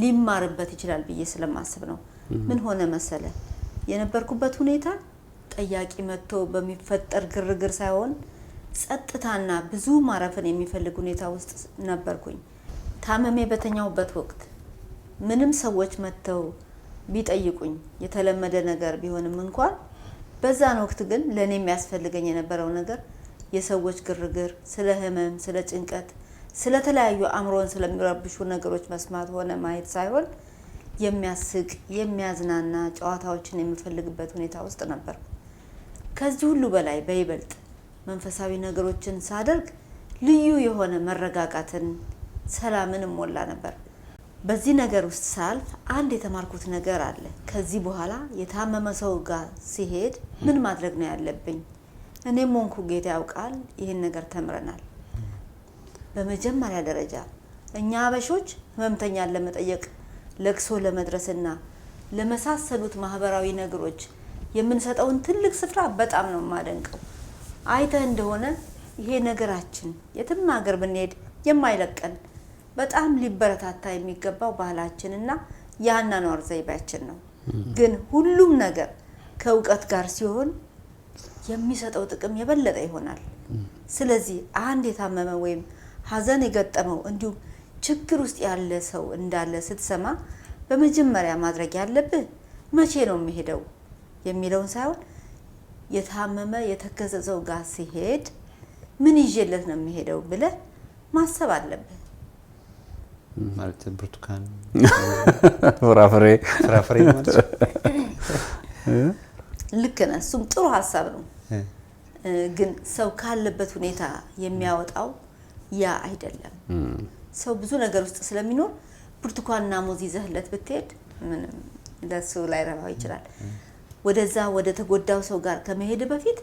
ሊማርበት ይችላል ብዬ ስለማስብ ነው። ምን ሆነ መሰለ የነበርኩበት ሁኔታ ጠያቂ መጥቶ በሚፈጠር ግርግር ሳይሆን ጸጥታና ብዙ ማረፍን የሚፈልግ ሁኔታ ውስጥ ነበርኩኝ። ታመሜ በተኛውበት ወቅት ምንም ሰዎች መጥተው ቢጠይቁኝ የተለመደ ነገር ቢሆንም እንኳን በዛን ወቅት ግን ለኔ የሚያስፈልገኝ የነበረው ነገር የሰዎች ግርግር፣ ስለ ህመም፣ ስለ ጭንቀት፣ ስለ ተለያዩ አእምሮን ስለሚረብሹ ነገሮች መስማት ሆነ ማየት ሳይሆን የሚያስቅ የሚያዝናና ጨዋታዎችን የምፈልግበት ሁኔታ ውስጥ ነበር። ከዚህ ሁሉ በላይ በይበልጥ መንፈሳዊ ነገሮችን ሳደርግ ልዩ የሆነ መረጋጋትን፣ ሰላምን ሞላ ነበር። በዚህ ነገር ውስጥ ሳልፍ አንድ የተማርኩት ነገር አለ። ከዚህ በኋላ የታመመ ሰው ጋር ሲሄድ ምን ማድረግ ነው ያለብኝ? እኔም ሆንኩ ጌታ ያውቃል ይህን ነገር ተምረናል። በመጀመሪያ ደረጃ እኛ አበሾች ህመምተኛን ለመጠየቅ ለቅሶ ለመድረስና ለመሳሰሉት ማህበራዊ ነገሮች የምንሰጠውን ትልቅ ስፍራ በጣም ነው የማደንቀው። አይተህ እንደሆነ ይሄ ነገራችን የትም ሀገር ብንሄድ የማይለቀን በጣም ሊበረታታ የሚገባው ባህላችንና የአኗኗር ዘይቤያችን ነው። ግን ሁሉም ነገር ከእውቀት ጋር ሲሆን የሚሰጠው ጥቅም የበለጠ ይሆናል። ስለዚህ አንድ የታመመ ወይም ሀዘን የገጠመው እንዲሁም ችግር ውስጥ ያለ ሰው እንዳለ ስትሰማ በመጀመሪያ ማድረግ ያለብህ መቼ ነው የሚሄደው የሚለውን ሳይሆን የታመመ የተከዘ ሰው ጋር ሲሄድ ምን ይዤለት ነው የሚሄደው ብለህ ማሰብ አለብህ። ማለት ብርቱካን ፍራፍሬ ማለት ልክ ነህ። እሱም ጥሩ ሀሳብ ነው። ግን ሰው ካለበት ሁኔታ የሚያወጣው ያ አይደለም። ሰው ብዙ ነገር ውስጥ ስለሚኖር ብርቱካንና ሙዝ ይዘህለት ብትሄድ ምንም ለሱ ላይ ረባው ይችላል። ወደዛ ወደ ተጎዳው ሰው ጋር ከመሄድ በፊት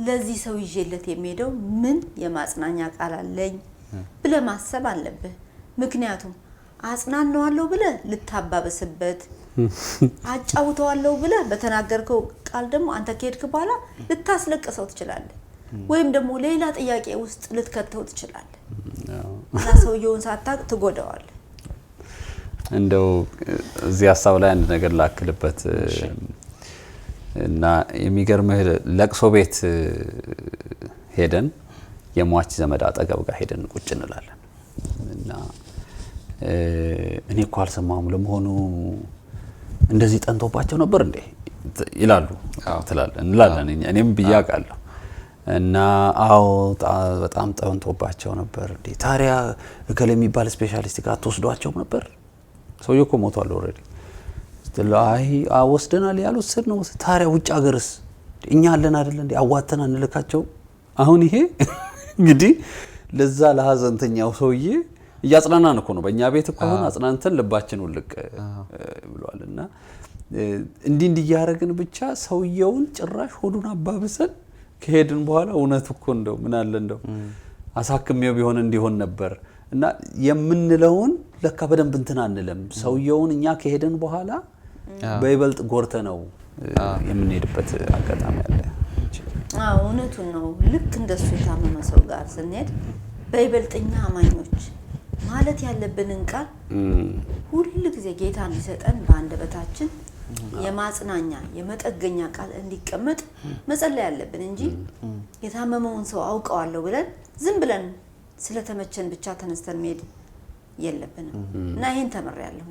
ለዚህ ሰው ይዤለት የሚሄደው ምን የማጽናኛ ቃል አለኝ ብለህ ማሰብ አለብህ። ምክንያቱም አጽናናዋለሁ ብለህ ልታባበስበት፣ አጫውተዋለሁ ብለህ በተናገርከው ቃል ደግሞ አንተ ከሄድክ በኋላ ልታስለቅሰው ትችላለህ፣ ወይም ደግሞ ሌላ ጥያቄ ውስጥ ልትከተው ትችላለህ እና ሰውየውን ሳታቅ ትጎዳዋለህ። እንደው እዚህ ሀሳብ ላይ አንድ ነገር ላክልበት እና የሚገርምህ ለቅሶ ቤት ሄደን የሟች ዘመድ አጠገብ ጋር ሄደን ቁጭ እንላለን እና እኔ እኮ አልሰማሁም ለመሆኑ እንደዚህ ጠንቶባቸው ነበር እንዴ ይላሉ እንላለን። እኔም ብያቃለሁ እና አዎ በጣም ጠንቶባቸው ነበር እንዴ። ታዲያ እከለ የሚባል ስፔሻሊስት ጋር ተወስዷቸው ነበር? ሰውየው እኮ ሞቷል ኦልሬዲ። አይ ወስደናል ያሉት ስር ነው። ታዲያ ውጭ ሀገርስ እኛ አለን አይደል እንዴ አዋተና እንልካቸው? አሁን ይሄ እንግዲህ ለዛ ለሀዘንተኛው ሰውዬ እያጽናናን እኮ ነው። በእኛ ቤት እኮ አሁን አጽናንተን ልባችን ውልቅ ብሏልና እንዲህ እያደረግን ብቻ ሰውየውን ጭራሽ ሆዱን አባብሰን ከሄድን በኋላ እውነት እኮ እንደው ምን አለ እንደው አሳክሜው ቢሆን እንዲሆን ነበር እና የምንለውን ለካ በደንብ እንትን አንለም። ሰውየውን እኛ ከሄድን በኋላ በይበልጥ ጎርተ ነው የምንሄድበት አጋጣሚ አለ። እውነቱን ነው። ልክ እንደሱ የታመመ ሰው ጋር ስንሄድ በይበልጥኛ አማኞች ማለት ያለብንን ቃል ሁሉ ጊዜ ጌታ እንዲሰጠን በአንደበታችን የማጽናኛ የመጠገኛ ቃል እንዲቀመጥ መጸለይ ያለብን እንጂ የታመመውን ሰው አውቀዋለሁ ብለን ዝም ብለን ስለተመቸን ብቻ ተነስተን መሄድ የለብንም እና ይሄን ተመሪያለሁ።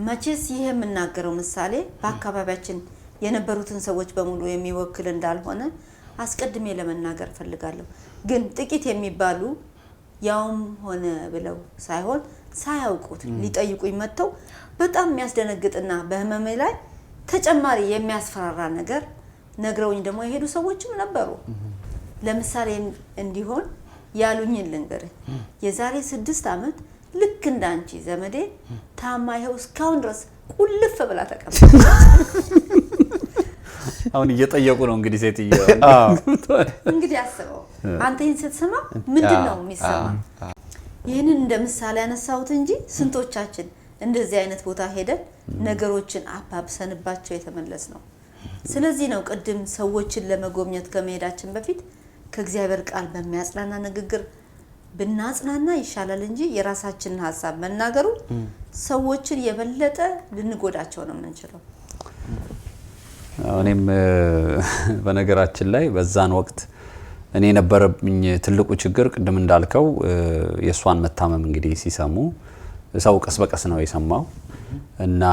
መቼስ ይሄ የምናገረው ምሳሌ በአካባቢያችን የነበሩትን ሰዎች በሙሉ የሚወክል እንዳልሆነ አስቀድሜ ለመናገር ፈልጋለሁ። ግን ጥቂት የሚባሉ ያውም ሆነ ብለው ሳይሆን ሳያውቁት ሊጠይቁኝ መጥተው በጣም የሚያስደነግጥና በህመሜ ላይ ተጨማሪ የሚያስፈራራ ነገር ነግረውኝ ደግሞ የሄዱ ሰዎችም ነበሩ። ለምሳሌ እንዲሆን ያሉኝን ልንገርህ። የዛሬ 6 ዓመት ልክ እንዳንቺ ዘመዴ ታማ ይኸው እስካሁን ድረስ ቁልፍ ብላ ተቀምጣለች። አሁን እየጠየቁ ነው እንግዲህ ሴትየው። እንግዲህ አስበው አንተ ይህን ስትሰማ ምንድን ነው የሚሰማ? ይህንን እንደ ምሳሌ ያነሳሁት እንጂ ስንቶቻችን እንደዚህ አይነት ቦታ ሄደን ነገሮችን አባብሰንባቸው የተመለስ ነው። ስለዚህ ነው ቅድም ሰዎችን ለመጎብኘት ከመሄዳችን በፊት ከእግዚአብሔር ቃል በሚያጽናና ንግግር ብናጽናና ይሻላል እንጂ የራሳችንን ሀሳብ መናገሩ ሰዎችን የበለጠ ልንጎዳቸው ነው የምንችለው። እኔም በነገራችን ላይ በዛን ወቅት እኔ ነበረብኝ ትልቁ ችግር ቅድም እንዳልከው የሷን መታመም እንግዲህ ሲሰሙ ሰው ቀስ በቀስ ነው የሰማው እና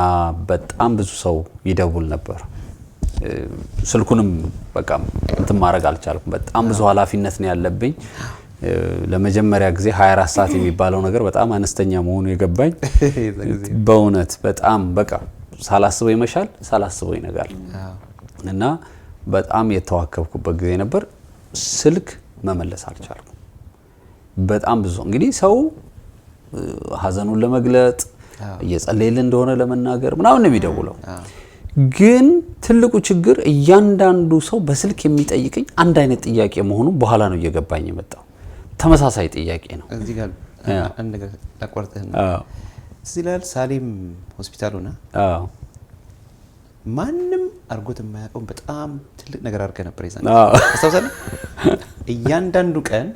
በጣም ብዙ ሰው ይደውል ነበር። ስልኩንም በቃ እንትን ማድረግ አልቻልኩም። በጣም ብዙ ኃላፊነት ነው ያለብኝ። ለመጀመሪያ ጊዜ 24 ሰዓት የሚባለው ነገር በጣም አነስተኛ መሆኑ የገባኝ በእውነት በጣም በቃ ሳላስበው ይመሻል፣ ሳላስበው ይነጋል እና በጣም የተዋከብኩበት ጊዜ ነበር። ስልክ መመለስ አልቻልኩም። በጣም ብዙ እንግዲህ ሰው ሀዘኑን ለመግለጥ እየጸለየልን እንደሆነ ለመናገር ምናምን ነው የሚደውለው። ግን ትልቁ ችግር እያንዳንዱ ሰው በስልክ የሚጠይቀኝ አንድ አይነት ጥያቄ መሆኑ በኋላ ነው እየገባኝ የመጣው። ተመሳሳይ ጥያቄ ነው። እዚህ ጋር አንድ ነገር አቋርጠህ ነው እዚህ ላይ ሳሊም ሆስፒታል ሆነ ማንም አርጎት የማያውቀው በጣም ትልቅ ነገር አድርገህ ነበር ይዛን አስተውሳለህ። እያንዳንዱ ቀን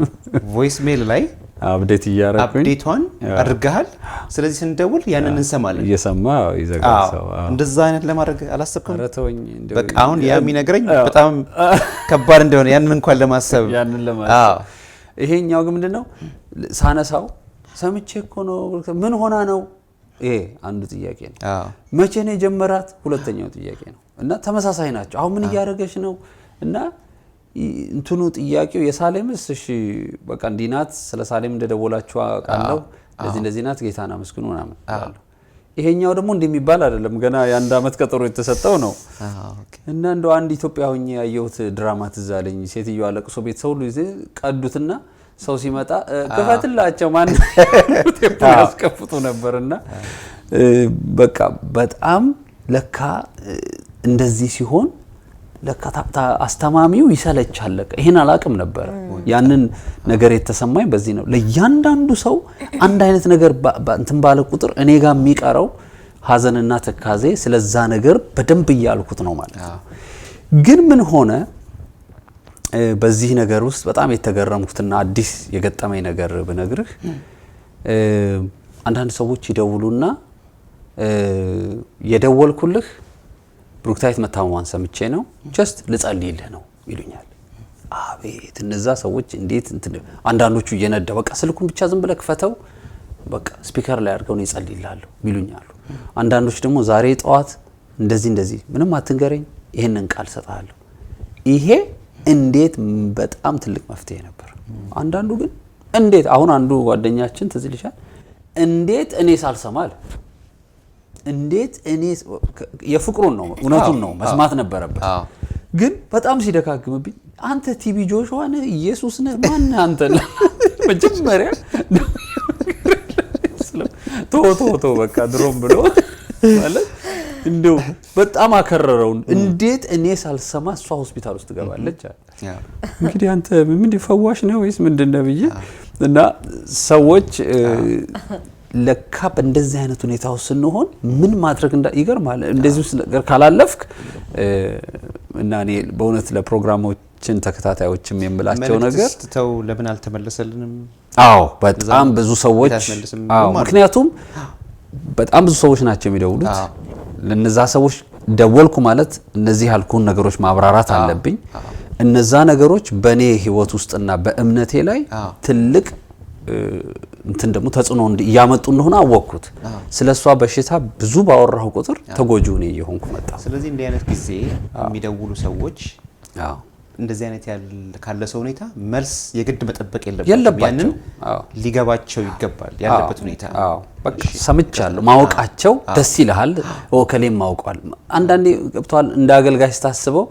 ቮይስ ሜል ላይ አፕዴት እያደረኩኝ አፕዴቷን አድርገሃል። ስለዚህ ስንደውል ያንን እንሰማለን። እየሰማ ይዘጋል ሰው። እንደዛ አይነት ለማድረግ አላሰብኩም። አረተውኝ በቃ አሁን ያ የሚነግረኝ በጣም ከባድ እንደሆነ ያንን እንኳን ለማሰብ ያንን ለማሰብ ይሄኛው ግን ምንድነው ሳነሳው ሰምቼ እኮ ነው ምን ሆና ነው ይሄ አንዱ ጥያቄ ነው መቼ ነው የጀመራት ሁለተኛው ጥያቄ ነው እና ተመሳሳይ ናቸው አሁን ምን እያደረገች ነው እና እንትኑ ጥያቄው የሳሌምስ እሺ በቃ እንዲናት ስለ ሳሌም እንደደወላችሁ አቃለው እንደዚህ ናት ጌታና መስግኑ ምናምን አሉ ይሄኛው ደግሞ እንደሚባል አይደለም ገና የአንድ አመት ቀጠሮ የተሰጠው ነው እና እንደው አንድ ኢትዮጵያውኝ ያየሁት ድራማ ትዛለኝ ሴትዮ አለቅሶ ቤት ሰው ሁሉ ቀዱትና ሰው ሲመጣ ከፈትላቸው ማን ያስከፍቱ ነበርና በቃ በጣም ለካ እንደዚህ ሲሆን ለካ አስተማሚው ይሰለቻል ለካ ይሄን አላቅም ነበር ያንን ነገር የተሰማኝ በዚህ ነው ለያንዳንዱ ሰው አንድ አይነት ነገር እንትን ባለ ቁጥር እኔ ጋር የሚቀረው ሀዘንና ተካዜ ስለዛ ነገር በደንብ ያልኩት ነው ማለት ነው ግን ምን ሆነ በዚህ ነገር ውስጥ በጣም የተገረምኩትና አዲስ የገጠመኝ ነገር ብነግርህ አንዳንድ ሰዎች ይደውሉና የደወልኩልህ ብሩክታይት መታመሟን ሰምቼ ነው ጀስት ልጸልይልህ ነው ይሉኛል አቤት እነዛ ሰዎች እንዴት እንትን አንዳንዶቹ እየነዳ በቃ ስልኩን ብቻ ዝም ብለህ ክፈተው በቃ ስፒከር ላይ አድርገው ነው ይጸልይልሃሉ ይሉኛሉ አንዳንዶች ደግሞ ዛሬ ጠዋት እንደዚህ ምንም አትንገረኝ ይሄንን ቃል ሰጣለሁ ይሄ እንዴት በጣም ትልቅ መፍትሄ ነበር አንዳንዱ ግን እንዴት አሁን አንዱ ጓደኛችን ትዝልሻል እንዴት እኔ ሳልሰማል እንዴት እኔ የፍቅሩን ነው እውነቱን ነው መስማት ነበረበት ግን በጣም ሲደካግምብኝ አንተ ቲቪ ጆሹዋ ነህ ኢየሱስ ነህ ማን አንተ መጀመሪያ ቶ በቃ ድሮም ብሎ ማለት እንደው በጣም አከረረው እንዴት እኔ ሳልሰማ እሷ ሆስፒታል ውስጥ ገባለች እንግዲህ አንተ ምን ፈዋሽ ነው ወይስ ምንድነው ብዬ እና ሰዎች ለካ እንደዚህ አይነት ሁኔታው ስንሆን ምን ማድረግ ይገርማል እንደዚህ ነገር ካላለፍክ እና እኔ በእውነት ለፕሮግራሞችን ተከታታዮችም የምላቸው ነገር ተው ለምን አልተመለሰልንም አዎ በጣም ብዙ ሰዎች አዎ ምክንያቱም በጣም ብዙ ሰዎች ናቸው የሚደውሉት ለነዛ ሰዎች ደወልኩ ማለት እነዚህ ያልኩን ነገሮች ማብራራት አለብኝ እነዛ ነገሮች በኔ ህይወት ውስጥና በእምነቴ ላይ ትልቅ እንትን ደግሞ ተጽዕኖ ያመጡ እንደሆነ አወቅኩት ስለሷ በሽታ ብዙ ባወራሁ ቁጥር ተጎጂው ነኝ የሆንኩ መጣ ስለዚህ እንዲህ አይነት ጊዜ የሚደውሉ ሰዎች እንደዚህ አይነት ካለ ሰው ሁኔታ መልስ የግድ መጠበቅ የለባቸውም ያንን ሊገባቸው ይገባል ያለበት ሁኔታ በቃ ሰምቻለሁ ማወቃቸው ደስ ይላል ወከሌም ማውቀዋል አንዳንዴ ገብቷል እንደ አገልጋይ ስታስበው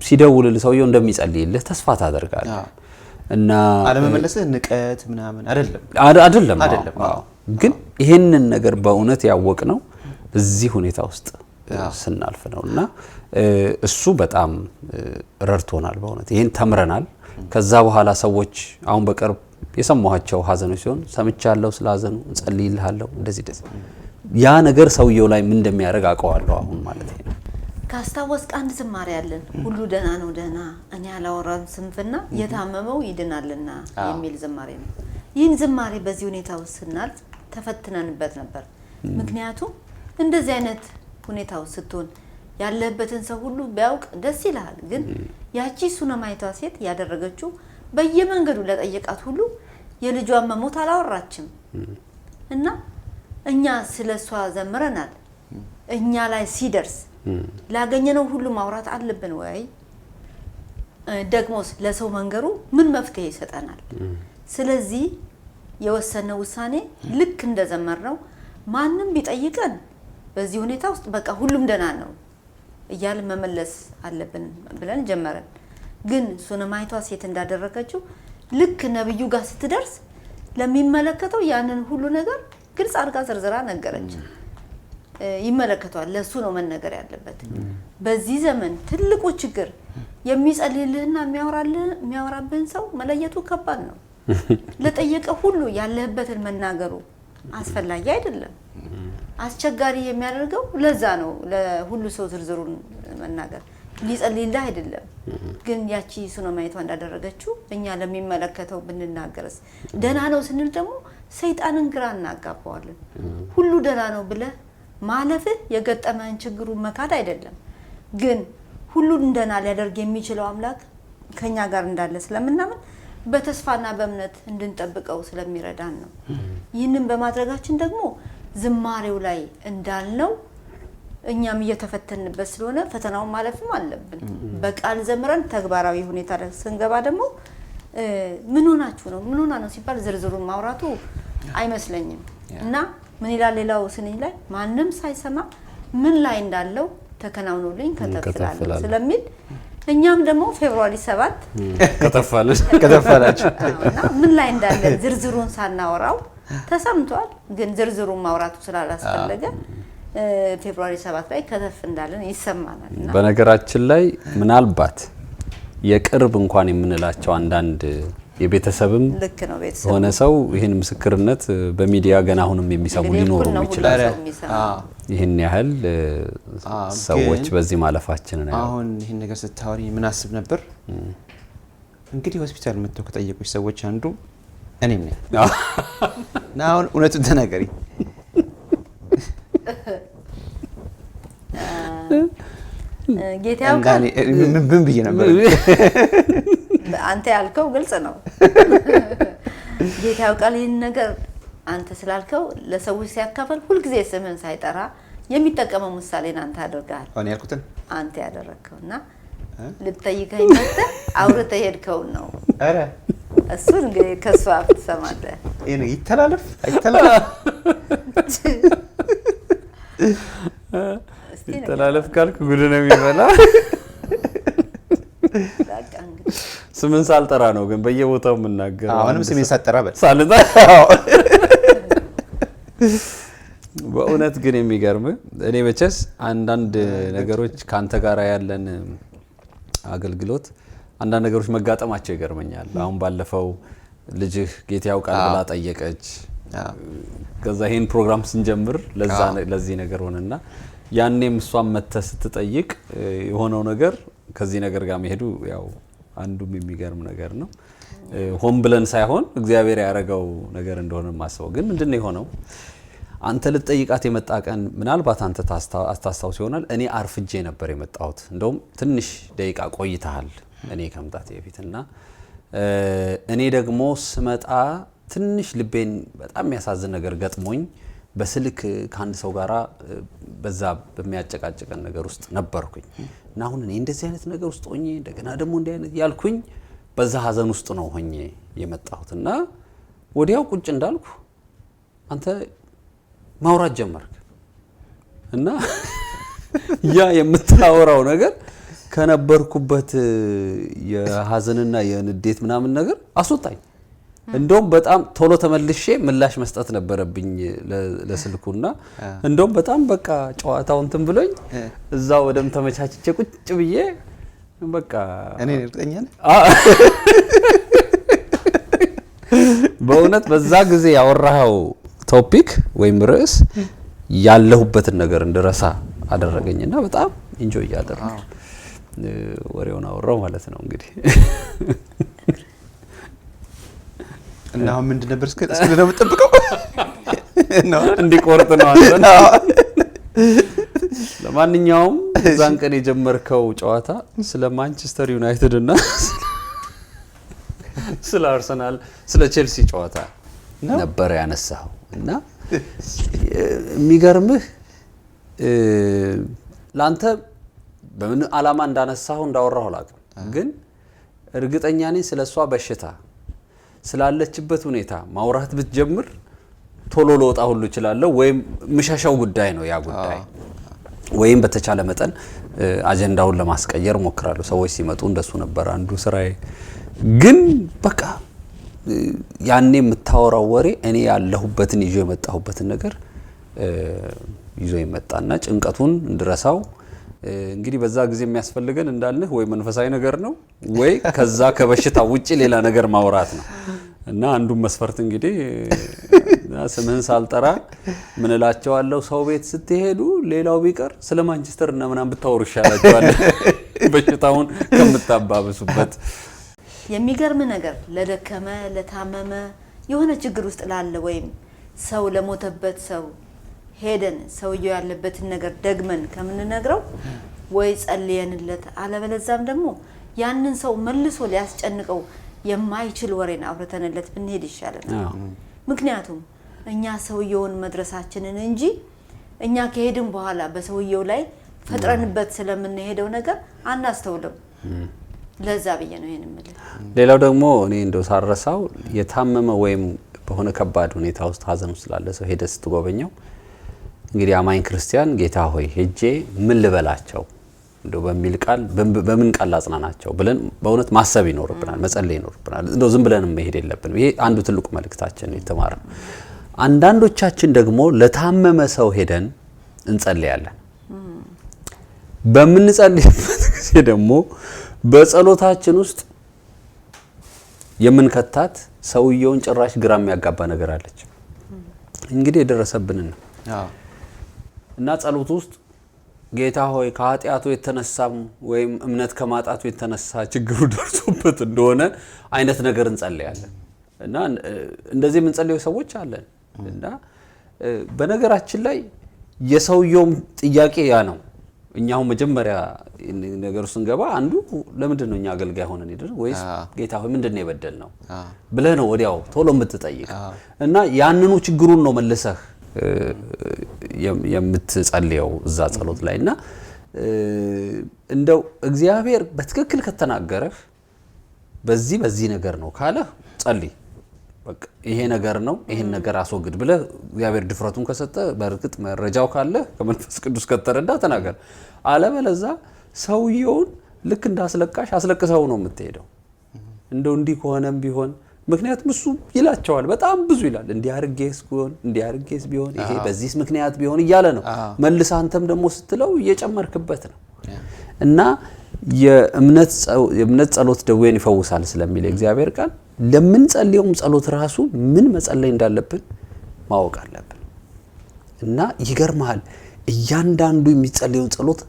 ሲደውልልህ ሰውየው እንደሚጸልይልህ ተስፋ ታደርጋለህ እና አለመመለስህ ንቀት ምናምን አይደለም ግን ይሄንን ነገር በእውነት ያወቅ ነው እዚህ ሁኔታ ውስጥ ስናልፍ ነውና እሱ በጣም ረድቶናል በእውነት ይሄን ተምረናል ከዛ በኋላ ሰዎች አሁን በቅርብ የሰማኋቸው ሀዘኖች ሲሆን ሰምቻለሁ ስለሀዘኑ ጸልይልሃለሁ እንደዚህ ያ ነገር ሰውየው ላይ ምን እንደሚያደርግ አውቀዋለሁ አሁን ማለት ነው ካስታወስክ አንድ ዝማሬ ያለን ሁሉ ደህና ነው ደህና እኔ አላወራም ስንፍና የታመመው ይድናልና የሚል ዝማሬ ነው ይህን ዝማሬ በዚህ ሁኔታ ውስጥ ስናልፍ ተፈትነንበት ነበር ምክንያቱም እንደዚህ አይነት ሁኔታው ስትሆን ያለበትን ሰው ሁሉ ቢያውቅ ደስ ይላል ግን ያቺ ሱነማይቷ ሴት ያደረገችው በየመንገዱ ለጠየቃት ሁሉ የልጇን መሞት አላወራችም እና እኛ ስለሷ ዘምረናል እኛ ላይ ሲደርስ ላገኘነው ሁሉ ማውራት አለብን ወይ ደግሞስ ለሰው መንገሩ ምን መፍትሄ ይሰጣናል ስለዚህ የወሰነው ውሳኔ ልክ እንደዘመርነው ማንንም ቢጠይቀን በዚህ ሁኔታ ውስጥ በቃ ሁሉም ደና ነው እያለ መመለስ አለብን ብለን ጀመረን ግን ሱነማይቷ ሴት እንዳደረገችው ልክ ነብዩ ጋር ስትደርስ ለሚመለከተው ያንን ሁሉ ነገር ግልጽ አድርጋ ዘርዝራ ነገረች ይመለከቷል ለሱ ነው መነገር ያለበት በዚህ ዘመን ትልቁ ችግር የሚጸልይልህና የሚያወራብህን ሰው መለየቱ ከባድ ነው ለጠየቀ ሁሉ ያለህበትን መናገሩ አስፈላጊ አይደለም አስቸጋሪ የሚያደርገው ለዛ ነው ለሁሉ ሰው ዝርዝሩን መናገር ሊጸልይልህ አይደለም ግን ያቺ ሱነማይቷ እንዳደረገችው እኛ ለሚመለከተው ብንናገርስ ደና ነው ስንል ደግሞ ሰይጣንን ግራ እናጋባዋለን ሁሉ ደና ነው ብለህ ማለፍህ የገጠመን ችግሩ መካድ አይደለም ግን ሁሉን ደና ሊያደርግ የሚችለው አምላክ ከኛ ጋር እንዳለ ስለምናምን በተስፋና በእምነት እንድንጠብቀው ስለሚረዳን ነው። ይህንን በማድረጋችን ደግሞ ዝማሬው ላይ እንዳልነው እኛም እየተፈተንበት ስለሆነ ፈተናውን ማለፍም አለብን። በቃል ዘምረን ተግባራዊ ሁኔታ ስንገባ ደግሞ ምን ሆናችሁ ነው ምን ሆና ነው ሲባል ዝርዝሩን ማውራቱ አይመስለኝም። እና ምን ይላል ሌላው ስንኝ ላይ ማንም ሳይሰማ ምን ላይ እንዳለው ተከናውኖልኝ ከተፈላለ ስለሚል እኛም ደግሞ ፌብሩዋሪ 7 ከተፈላችሁ እና ምን ላይ እንዳለ ዝርዝሩን ሳናወራው ተሰምቷል። ግን ዝርዝሩን ማውራቱ ስላላስፈለገ ፌብሩዋሪ 7 ላይ ከተፍ እንዳለን ይሰማናል። በነገራችን ላይ ምናልባት የቅርብ እንኳን የምንላቸው አንዳንድ የቤተሰብም ልክ ነው ቤተሰብ ሆነ ሰው ይሄን ምስክርነት በሚዲያ ገና አሁንም የሚሰሙ ሊኖሩ ይችላል። ይሄን ያህል ሰዎች በዚህ ማለፋችን ነው። አሁን ይሄን ነገር ስታወሪ ምን አስብ ነበር እንግዲህ ሆስፒታል መጥተው ከጠየቁኝ ሰዎች አንዱ እኔም ነኝ። እና አሁን እውነቱን ተናገሪ። ጌታው ምን ብዬ ነበር? አንተ ያልከው ግልጽ ነው። ጌታው ቃል ይሄን ነገር አንተ ስላልከው ለሰዎች ሲያካፈል ሁሉ ጊዜ ስምህን ሳይጠራ የሚጠቀመው ምሳሌን አንተ አድርጋል። አሁን ያልኩትን አንተ ያደረከውና ልትጠይቀኝ መጥተህ አውርተህ ሄድከው ነው። አረ እሱን እንግዲህ ከሷ አፍ ትሰማለህ። ይሄን ይተላለፍ አይተላለፍ ይተላለፍ ካልኩ ጉድ ነው የሚበላ። ስምን ሳልጠራ ነው ግን በየቦታው የምናገረው። አሁንም ስሜን ሳልጠራ በእውነት ግን የሚገርም እኔ መቼስ አንዳንድ ነገሮች ካንተ ጋር ያለን አገልግሎት አንዳንድ ነገሮች መጋጠማቸው ይገርመኛል። አሁን ባለፈው ልጅህ ጌታ ያውቃል ብላ ጠየቀች። ከዛ ይሄን ፕሮግራም ስንጀምር ለዚህ ነገር ሆነና ያኔም እሷም መተህ ስትጠይቅ የሆነው ነገር ከዚህ ነገር ጋር መሄዱ ያው አንዱም የሚገርም ነገር ነው። ሆን ብለን ሳይሆን እግዚአብሔር ያረጋው ነገር እንደሆነ ማሰው ግን ምንድነው የሆነው? አንተ ልትጠይቃት የመጣ ቀን ምናልባት አንተ ታስታውስ ይሆናል። እኔ አርፍጄ ነበር የመጣሁት። እንደውም ትንሽ ደቂቃ ቆይተሃል እኔ ከመምጣቴ በፊትና እኔ ደግሞ ስመጣ ትንሽ ልቤን በጣም የሚያሳዝን ነገር ገጥሞኝ በስልክ ከአንድ ሰው ጋራ በዛ በሚያጨቃጭቀን ነገር ውስጥ ነበርኩኝ እና አሁን እኔ እንደዚህ አይነት ነገር ውስጥ ሆኜ እንደገና ደግሞ እንዲህ አይነት ያልኩኝ በዛ ሀዘን ውስጥ ነው ሆኜ የመጣሁትና ወዲያው ቁጭ እንዳልኩ አንተ ማውራት ጀመርክ እና ያ የምታወራው ነገር ከነበርኩበት የሀዘንና የንዴት ምናምን ነገር አስወጣኝ። እንደውም በጣም ቶሎ ተመልሼ ምላሽ መስጠት ነበረብኝ ለስልኩና እንደውም በጣም በቃ ጨዋታው እንትን ብሎኝ እዛው ወደም ተመቻችቼ ቁጭ ብዬ በቃ እኔ እርግጠኛ ነኝ በእውነት በዛ ጊዜ ያወራው ቶፒክ ወይም ርዕስ ያለሁበትን ነገር እንድረሳ አደረገኝና በጣም ኢንጆይ ያደረኩ ወሬውን አወራው ማለት ነው እንግዲህ እና አሁን ምንድን ነበር እስከ ነው የምጠብቀው ነው እንዲቆርጥ ነው አንተ። ለማንኛውም ዛን ቀን የጀመርከው ጨዋታ ስለ ማንቸስተር ዩናይትድ እና ስለ አርሰናል ስለ ቼልሲ ጨዋታ ነበር ያነሳው እና የሚገርምህ ላንተ በምን ዓላማ እንዳነሳው እንዳወራው አላውቅም፣ ግን እርግጠኛ ነኝ ስለሷ በሽታ ስላለችበት ሁኔታ ማውራት ብትጀምር ቶሎ ለወጣ ሁሉ ይችላል ወይም ምሻሻው ጉዳይ ነው ያ ጉዳይ ወይም በተቻለ መጠን አጀንዳውን ለማስቀየር ሞክራለሁ። ሰዎች ሲመጡ እንደሱ ነበር አንዱ ስራዬ። ግን በቃ ያኔ የምታወራው ወሬ እኔ ያለሁበትን ይዞ የመጣሁበትን ነገር ይዞ ይመጣና ጭንቀቱን እንድረሳው እንግዲህ በዛ ጊዜ የሚያስፈልገን እንዳልነህ ወይ መንፈሳዊ ነገር ነው ወይ ከዛ ከበሽታ ውጪ ሌላ ነገር ማውራት ነው። እና አንዱም መስፈርት እንግዲህ ስምህን ሳልጠራ ምን እላቸዋለሁ ሰው ቤት ስትሄዱ ሌላው ቢቀር ስለ ማንቸስተር እና ምናምን ብታወሩ ይሻላችኋል በሽታውን ከምታባብሱበት። የሚገርም ነገር ለደከመ ለታመመ የሆነ ችግር ውስጥ ላለ ወይም ሰው ለሞተበት ሰው ሄደን ሰውየው ያለበትን ነገር ደግመን ከምንነግረው ወይ ጸልየንለት አለበለዛም ደግሞ ያንን ሰው መልሶ ሊያስጨንቀው የማይችል ወሬን አውርተንለት ብንሄድ ይሻለናል። ምክንያቱም እኛ ሰውየውን መድረሳችንን እንጂ እኛ ከሄድን በኋላ በሰውየው ላይ ፈጥረንበት ስለምንሄደው ነገር አናስተውልም። ለዛ ብዬ ነው ይሄን የምልህ። ሌላው ደግሞ እኔ እንደው ሳረሳው የታመመ ወይም በሆነ ከባድ ሁኔታ ውስጥ ሀዘን ውስጥ ስላለ ሰው ሄደ ስትጎበኘው እንግዲህ አማኝ ክርስቲያን ጌታ ሆይ ሄጄ ምን ልበላቸው እንደው በሚል ቃል በምን ቃል አጽናናቸው ብለን በእውነት ማሰብ ይኖርብናል፣ መጸለይ ይኖርብናል። እንደው ዝም ብለን መሄድ የለብንም። ይሄ አንዱ ትልቁ መልእክታችን የተማረው። አንዳንዶቻችን ደግሞ ለታመመ ሰው ሄደን እንጸልያለን። በምንጸልይበት ጊዜ ደግሞ በጸሎታችን ውስጥ የምንከታት ሰውየውን ጭራሽ ግራ የሚያጋባ ነገር አለች። እንግዲህ የደረሰብን ነው እና ጸሎት ውስጥ ጌታ ሆይ ከኃጢአቱ የተነሳም ወይም እምነት ከማጣቱ የተነሳ ችግሩ ደርሶበት እንደሆነ አይነት ነገር እንጸልያለን እና እንደዚህ የምንጸልየው ሰዎች አለን። እና በነገራችን ላይ የሰውየውም ጥያቄ ያ ነው። እኛው መጀመሪያ ነገር ውስጥ እንገባ አንዱ ለምንድን ነው እኛ አገልጋይ ሆነን ሄደን ወይስ ጌታ ሆይ ምንድነው የበደልነው ብለህ ነው ወዲያው ቶሎ የምትጠይቅ እና ያንኑ ችግሩን ነው መልሰህ የምትጸልየው እዛ ጸሎት ላይ እና እንደው እግዚአብሔር በትክክል ከተናገረህ በዚህ ነገር ነው ካለ ጸልይ። በቃ ይሄ ነገር ነው ይሄን ነገር አስወግድ ብለህ እግዚአብሔር ድፍረቱን ከሰጠ በርግጥ መረጃው ካለ ከመንፈስ ቅዱስ ከተረዳ ተናገር። አለበለዛ ሰውየውን ልክ እንዳስለቃሽ አስለቅሰው ነው የምትሄደው። እንደው እንዲህ ከሆነም ቢሆን ምክንያቱም እሱ ይላቸዋል በጣም ብዙ ይላል። እንዲያርጌስ ቢሆን ይሄ በዚህስ ምክንያት ቢሆን እያለ ነው መልስ አንተም ደግሞ ስትለው እየጨመርክበት ነው እና የእምነት ጸሎት ደዌን ይፈውሳል ስለሚል እግዚአብሔር ቃል ለምን ጸልየውም ጸሎት ራሱ ምን መጸለይ እንዳለብን ማወቅ አለብን። እና ይገርማል እያንዳንዱ የሚጸልየውን ጸሎት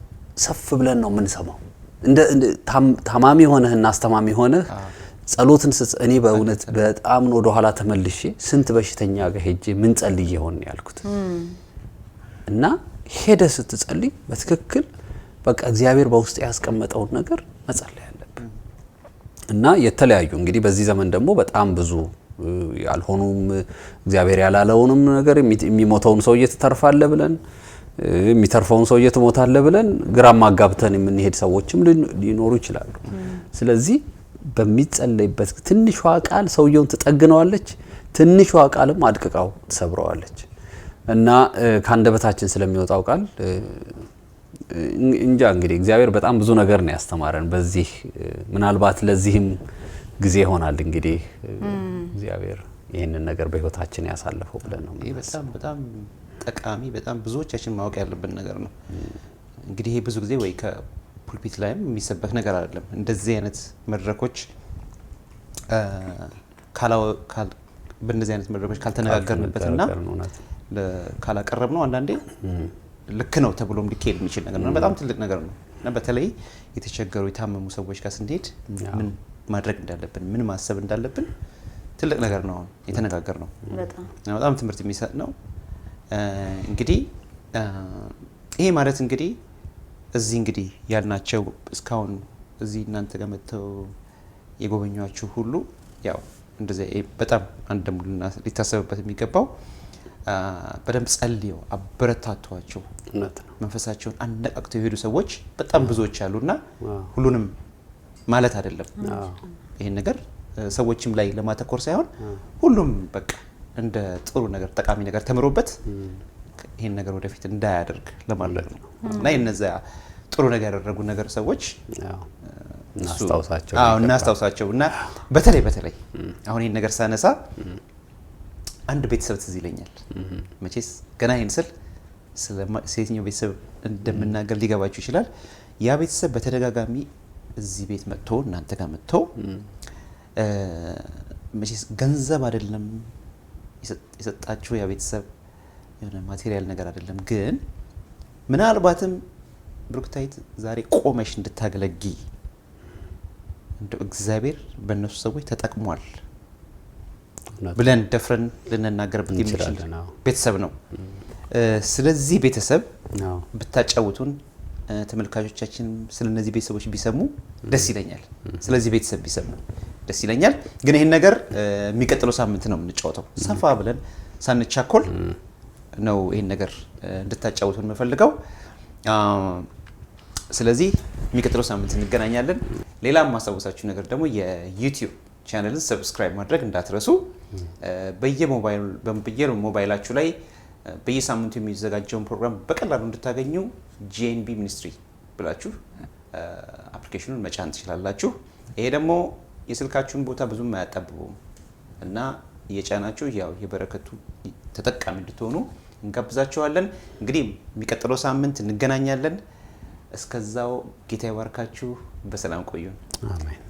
ሰፍ ብለን ነው የምንሰማው። እንደ ታማሚ ሆነህና አስተማሚ ሆነህ ጸሎትን እኔ በእውነት በጣም ነው ወደ ኋላ ተመልሼ ስንት በሽተኛ ጋር ሄጄ ምን ጸልዬ ሆነ ያልኩት እና ሄደ ስትጸልይ በትክክል በቃ እግዚአብሔር በውስጥ ያስቀመጠውን ነገር መጸለይ አለብን። እና የተለያዩ እንግዲህ በዚህ ዘመን ደግሞ በጣም ብዙ ያልሆኑም እግዚአብሔር ያላለውንም ነገር የሚሞተውን ሰው እየተተርፋለ ብለን የሚተርፈውን ሰው እየተሞታለ ብለን ግራም አጋብተን የምንሄድ ሰዎችም ሊኖሩ ይችላሉ። ስለዚህ በሚጸለይበት ትንሿ ቃል ሰውየውን ትጠግነዋለች፣ ትንሿ ቃልም አድቅቃው ትሰብረዋለች። እና ካንደበታችን ስለሚወጣው ቃል እንጃ እንግዲህ እግዚአብሔር በጣም ብዙ ነገር ነው ያስተማረን በዚህ ምናልባት ለዚህም ጊዜ ይሆናል እንግዲህ እግዚአብሔር ይሄንን ነገር በህይወታችን ያሳለፈው ብለን ነው። ይሄ በጣም ጠቃሚ በጣም ብዙዎቻችን ማወቅ ያለብን ነገር ነው። እንግዲህ ይሄ ብዙ ጊዜ ወይ ከፑልፒት ላይም የሚሰበክ ነገር አይደለም። እንደዚህ አይነት መድረኮች በእንደዚህ አይነት መድረኮች ካልተነጋገርንበትና ካላቀረብ ነው አንዳንዴ ልክ ነው ተብሎም ሊካሄድ የሚችል ነገር ነው። በጣም ትልቅ ነገር ነው እና በተለይ የተቸገሩ የታመሙ ሰዎች ጋር ስንሄድ ምን ማድረግ እንዳለብን ምን ማሰብ እንዳለብን ትልቅ ነገር ነው የተነጋገር ነው። በጣም ትምህርት የሚሰጥ ነው። እንግዲህ ይሄ ማለት እንግዲህ እዚህ እንግዲህ ያልናቸው እስካሁን እዚህ እናንተ ጋር መጥተው የጎበኛችሁ ሁሉ ያው እንደዚህ በጣም አንድ ደግሞ ሊታሰብበት የሚገባው በደንብ ጸልየው አበረታቷቸው መንፈሳቸውን አነቃቅተው የሄዱ ሰዎች በጣም ብዙዎች አሉና ሁሉንም ማለት አይደለም። ይሄን ነገር ሰዎችም ላይ ለማተኮር ሳይሆን ሁሉም በቃ እንደ ጥሩ ነገር ጠቃሚ ነገር ተምሮበት ይሄን ነገር ወደፊት እንዳያደርግ ለማድረግ ነው እና የነዛ ጥሩ ነገር ያደረጉ ነገር ሰዎች እናስታውሳቸው እና በተለይ አሁን ይሄን ነገር ሳነሳ አንድ ቤተሰብ ትዝ ይለኛል። መቼስ ገና ይሄን ስል ስለየትኛው ቤተሰብ እንደምናገር ሊገባችሁ ይችላል። ያ ቤተሰብ በተደጋጋሚ እዚህ ቤት መጥቶ እናንተ ጋር መጥቶ መቼስ ገንዘብ አይደለም የሰጣችሁ ያ ቤተሰብ የሆነ ማቴሪያል ነገር አይደለም፣ ግን ምናልባትም ብሩክታይት ዛሬ ቆመሽ እንድታገለጊ እንደው እግዚአብሔር በእነሱ ሰዎች ተጠቅሟል ብለን ደፍረን ልንናገርበት የሚችል ቤተሰብ ነው። ስለዚህ ቤተሰብ ብታጫውቱን ተመልካቾቻችን ስለነዚህ ቤተሰቦች ቢሰሙ ደስ ይለኛል። ስለዚህ ቤተሰብ ቢሰሙ ደስ ይለኛል። ግን ይሄን ነገር የሚቀጥለው ሳምንት ነው የምንጫወተው። ሰፋ ብለን ሳንቻኮል ነው ይሄን ነገር እንድታጫውቱን የምፈልገው። ስለዚህ የሚቀጥለው ሳምንት እንገናኛለን። ሌላም ማሳወሳችሁ ነገር ደግሞ የዩቲዩብ ቻናልን ሰብስክራይብ ማድረግ እንዳትረሱ። በየሞባይላችሁ ላይ በየሳምንቱ የሚዘጋጀውን ፕሮግራም በቀላሉ እንድታገኙ ጂኤንቢ ሚኒስትሪ ብላችሁ አፕሊኬሽኑን መጫን ትችላላችሁ። ይሄ ደግሞ የስልካችሁን ቦታ ብዙም አያጣብቡም እና እየጫናችሁ ያው የበረከቱ ተጠቃሚ እንድትሆኑ እንጋብዛችኋለን። እንግዲህ የሚቀጥለው ሳምንት እንገናኛለን። እስከዛው ጌታ ይባርካችሁ። በሰላም ቆዩን። አሜን።